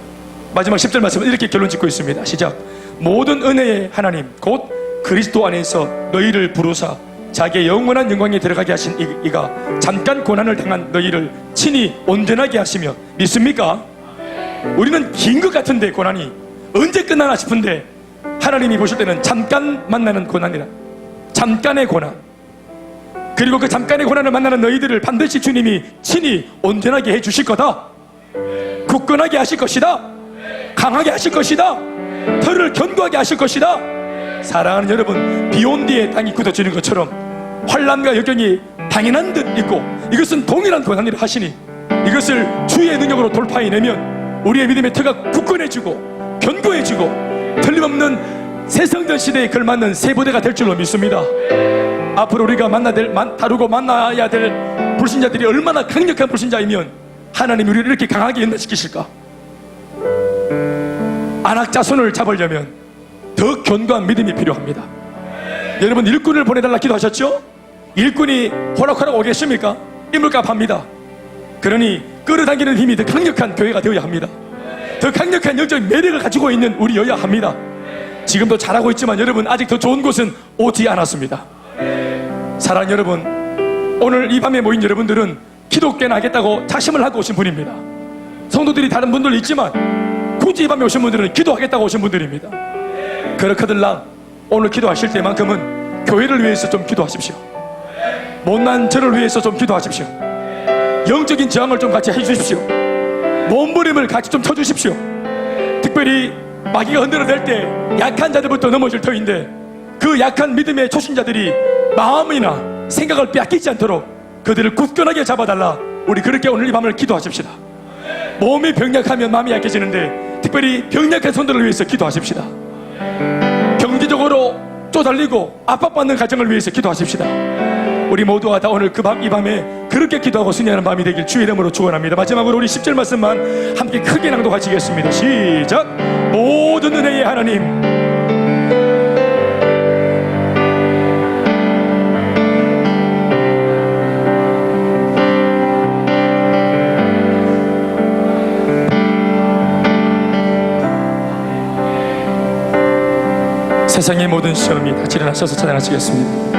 Speaker 1: 마지막 10절 말씀은 이렇게 결론 짓고 있습니다. 시작. 모든 은혜의 하나님 곧 그리스도 안에서 너희를 부르사 자기의 영원한 영광에 들어가게 하신 이가 잠깐 고난을 당한 너희를 친히 온전하게 하시며 믿습니까? 우리는 긴 것 같은데 고난이 언제 끝나나 싶은데 하나님이 보실 때는 잠깐 만나는 고난이라, 잠깐의 고난, 그리고 그 잠깐의 고난을 만나는 너희들을 반드시 주님이 친히 온전하게 해주실 거다, 굳건하게 하실 것이다, 강하게 하실 것이다, 털을 견고하게 하실 것이다. 사랑하는 여러분, 비온 뒤에 땅이 굳어지는 것처럼 환난과 역경이 당연한 듯 있고 이것은 동일한 고난이라 하시니 이것을 주의 능력으로 돌파해내면 우리의 믿음의 터가 굳건해지고 견고해지고 틀림없는 새성전 시대에 걸맞는 새 부대가 될 줄로 믿습니다. 앞으로 우리가 다루고 만나야 될 불신자들이 얼마나 강력한 불신자이면 하나님이 우리를 이렇게 강하게 연단시키실까? 안악자 손을 잡으려면 더 견고한 믿음이 필요합니다. 여러분, 일꾼을 보내달라 기도하셨죠? 일꾼이 호락호락 오겠습니까? 인물값합니다. 그러니 끌어당기는 힘이 더 강력한 교회가 되어야 합니다. 더 강력한 영적 매력을 가지고 있는 우리여야 합니다. 지금도 잘하고 있지만 여러분, 아직 더 좋은 곳은 오지 않았습니다. 사랑하는 여러분, 오늘 이 밤에 모인 여러분들은 기독교나 하겠다고 작심을 하고 오신 분입니다. 성도들이 다른 분들 있지만 굳이 이 밤에 오신 분들은 기도하겠다고 오신 분들입니다. 그렇거들랑 오늘 기도하실 때만큼은 교회를 위해서 좀 기도하십시오. 못난 저를 위해서 좀 기도하십시오. 영적인 저항을 좀 같이 해주십시오. 몸부림을 같이 좀 쳐주십시오. 특별히 마귀가 흔들어댈 때 약한 자들부터 넘어질 터인데 그 약한 믿음의 초신자들이 마음이나 생각을 빼앗기지 않도록 그들을 굳건하게 잡아달라. 우리 그렇게 오늘 이 밤을 기도하십시다. 몸이 병약하면 마음이 약해지는데 특별히 병약한 손들을 위해서 기도하십시다. 경제적으로 쪼달리고 압박받는 가정을 위해서 기도하십시다. 우리 모두가 다 오늘 이 밤에 그렇게 기도하고 승리하는 밤이 되길 주의 이름으로 축원합니다. 마지막으로 우리 10절 말씀만 함께 크게 낭독하시겠습니다. 시작. 모든 은혜의 하나님, 세상의 모든 시험이 다 일어나셔서 찬양하시겠습니다.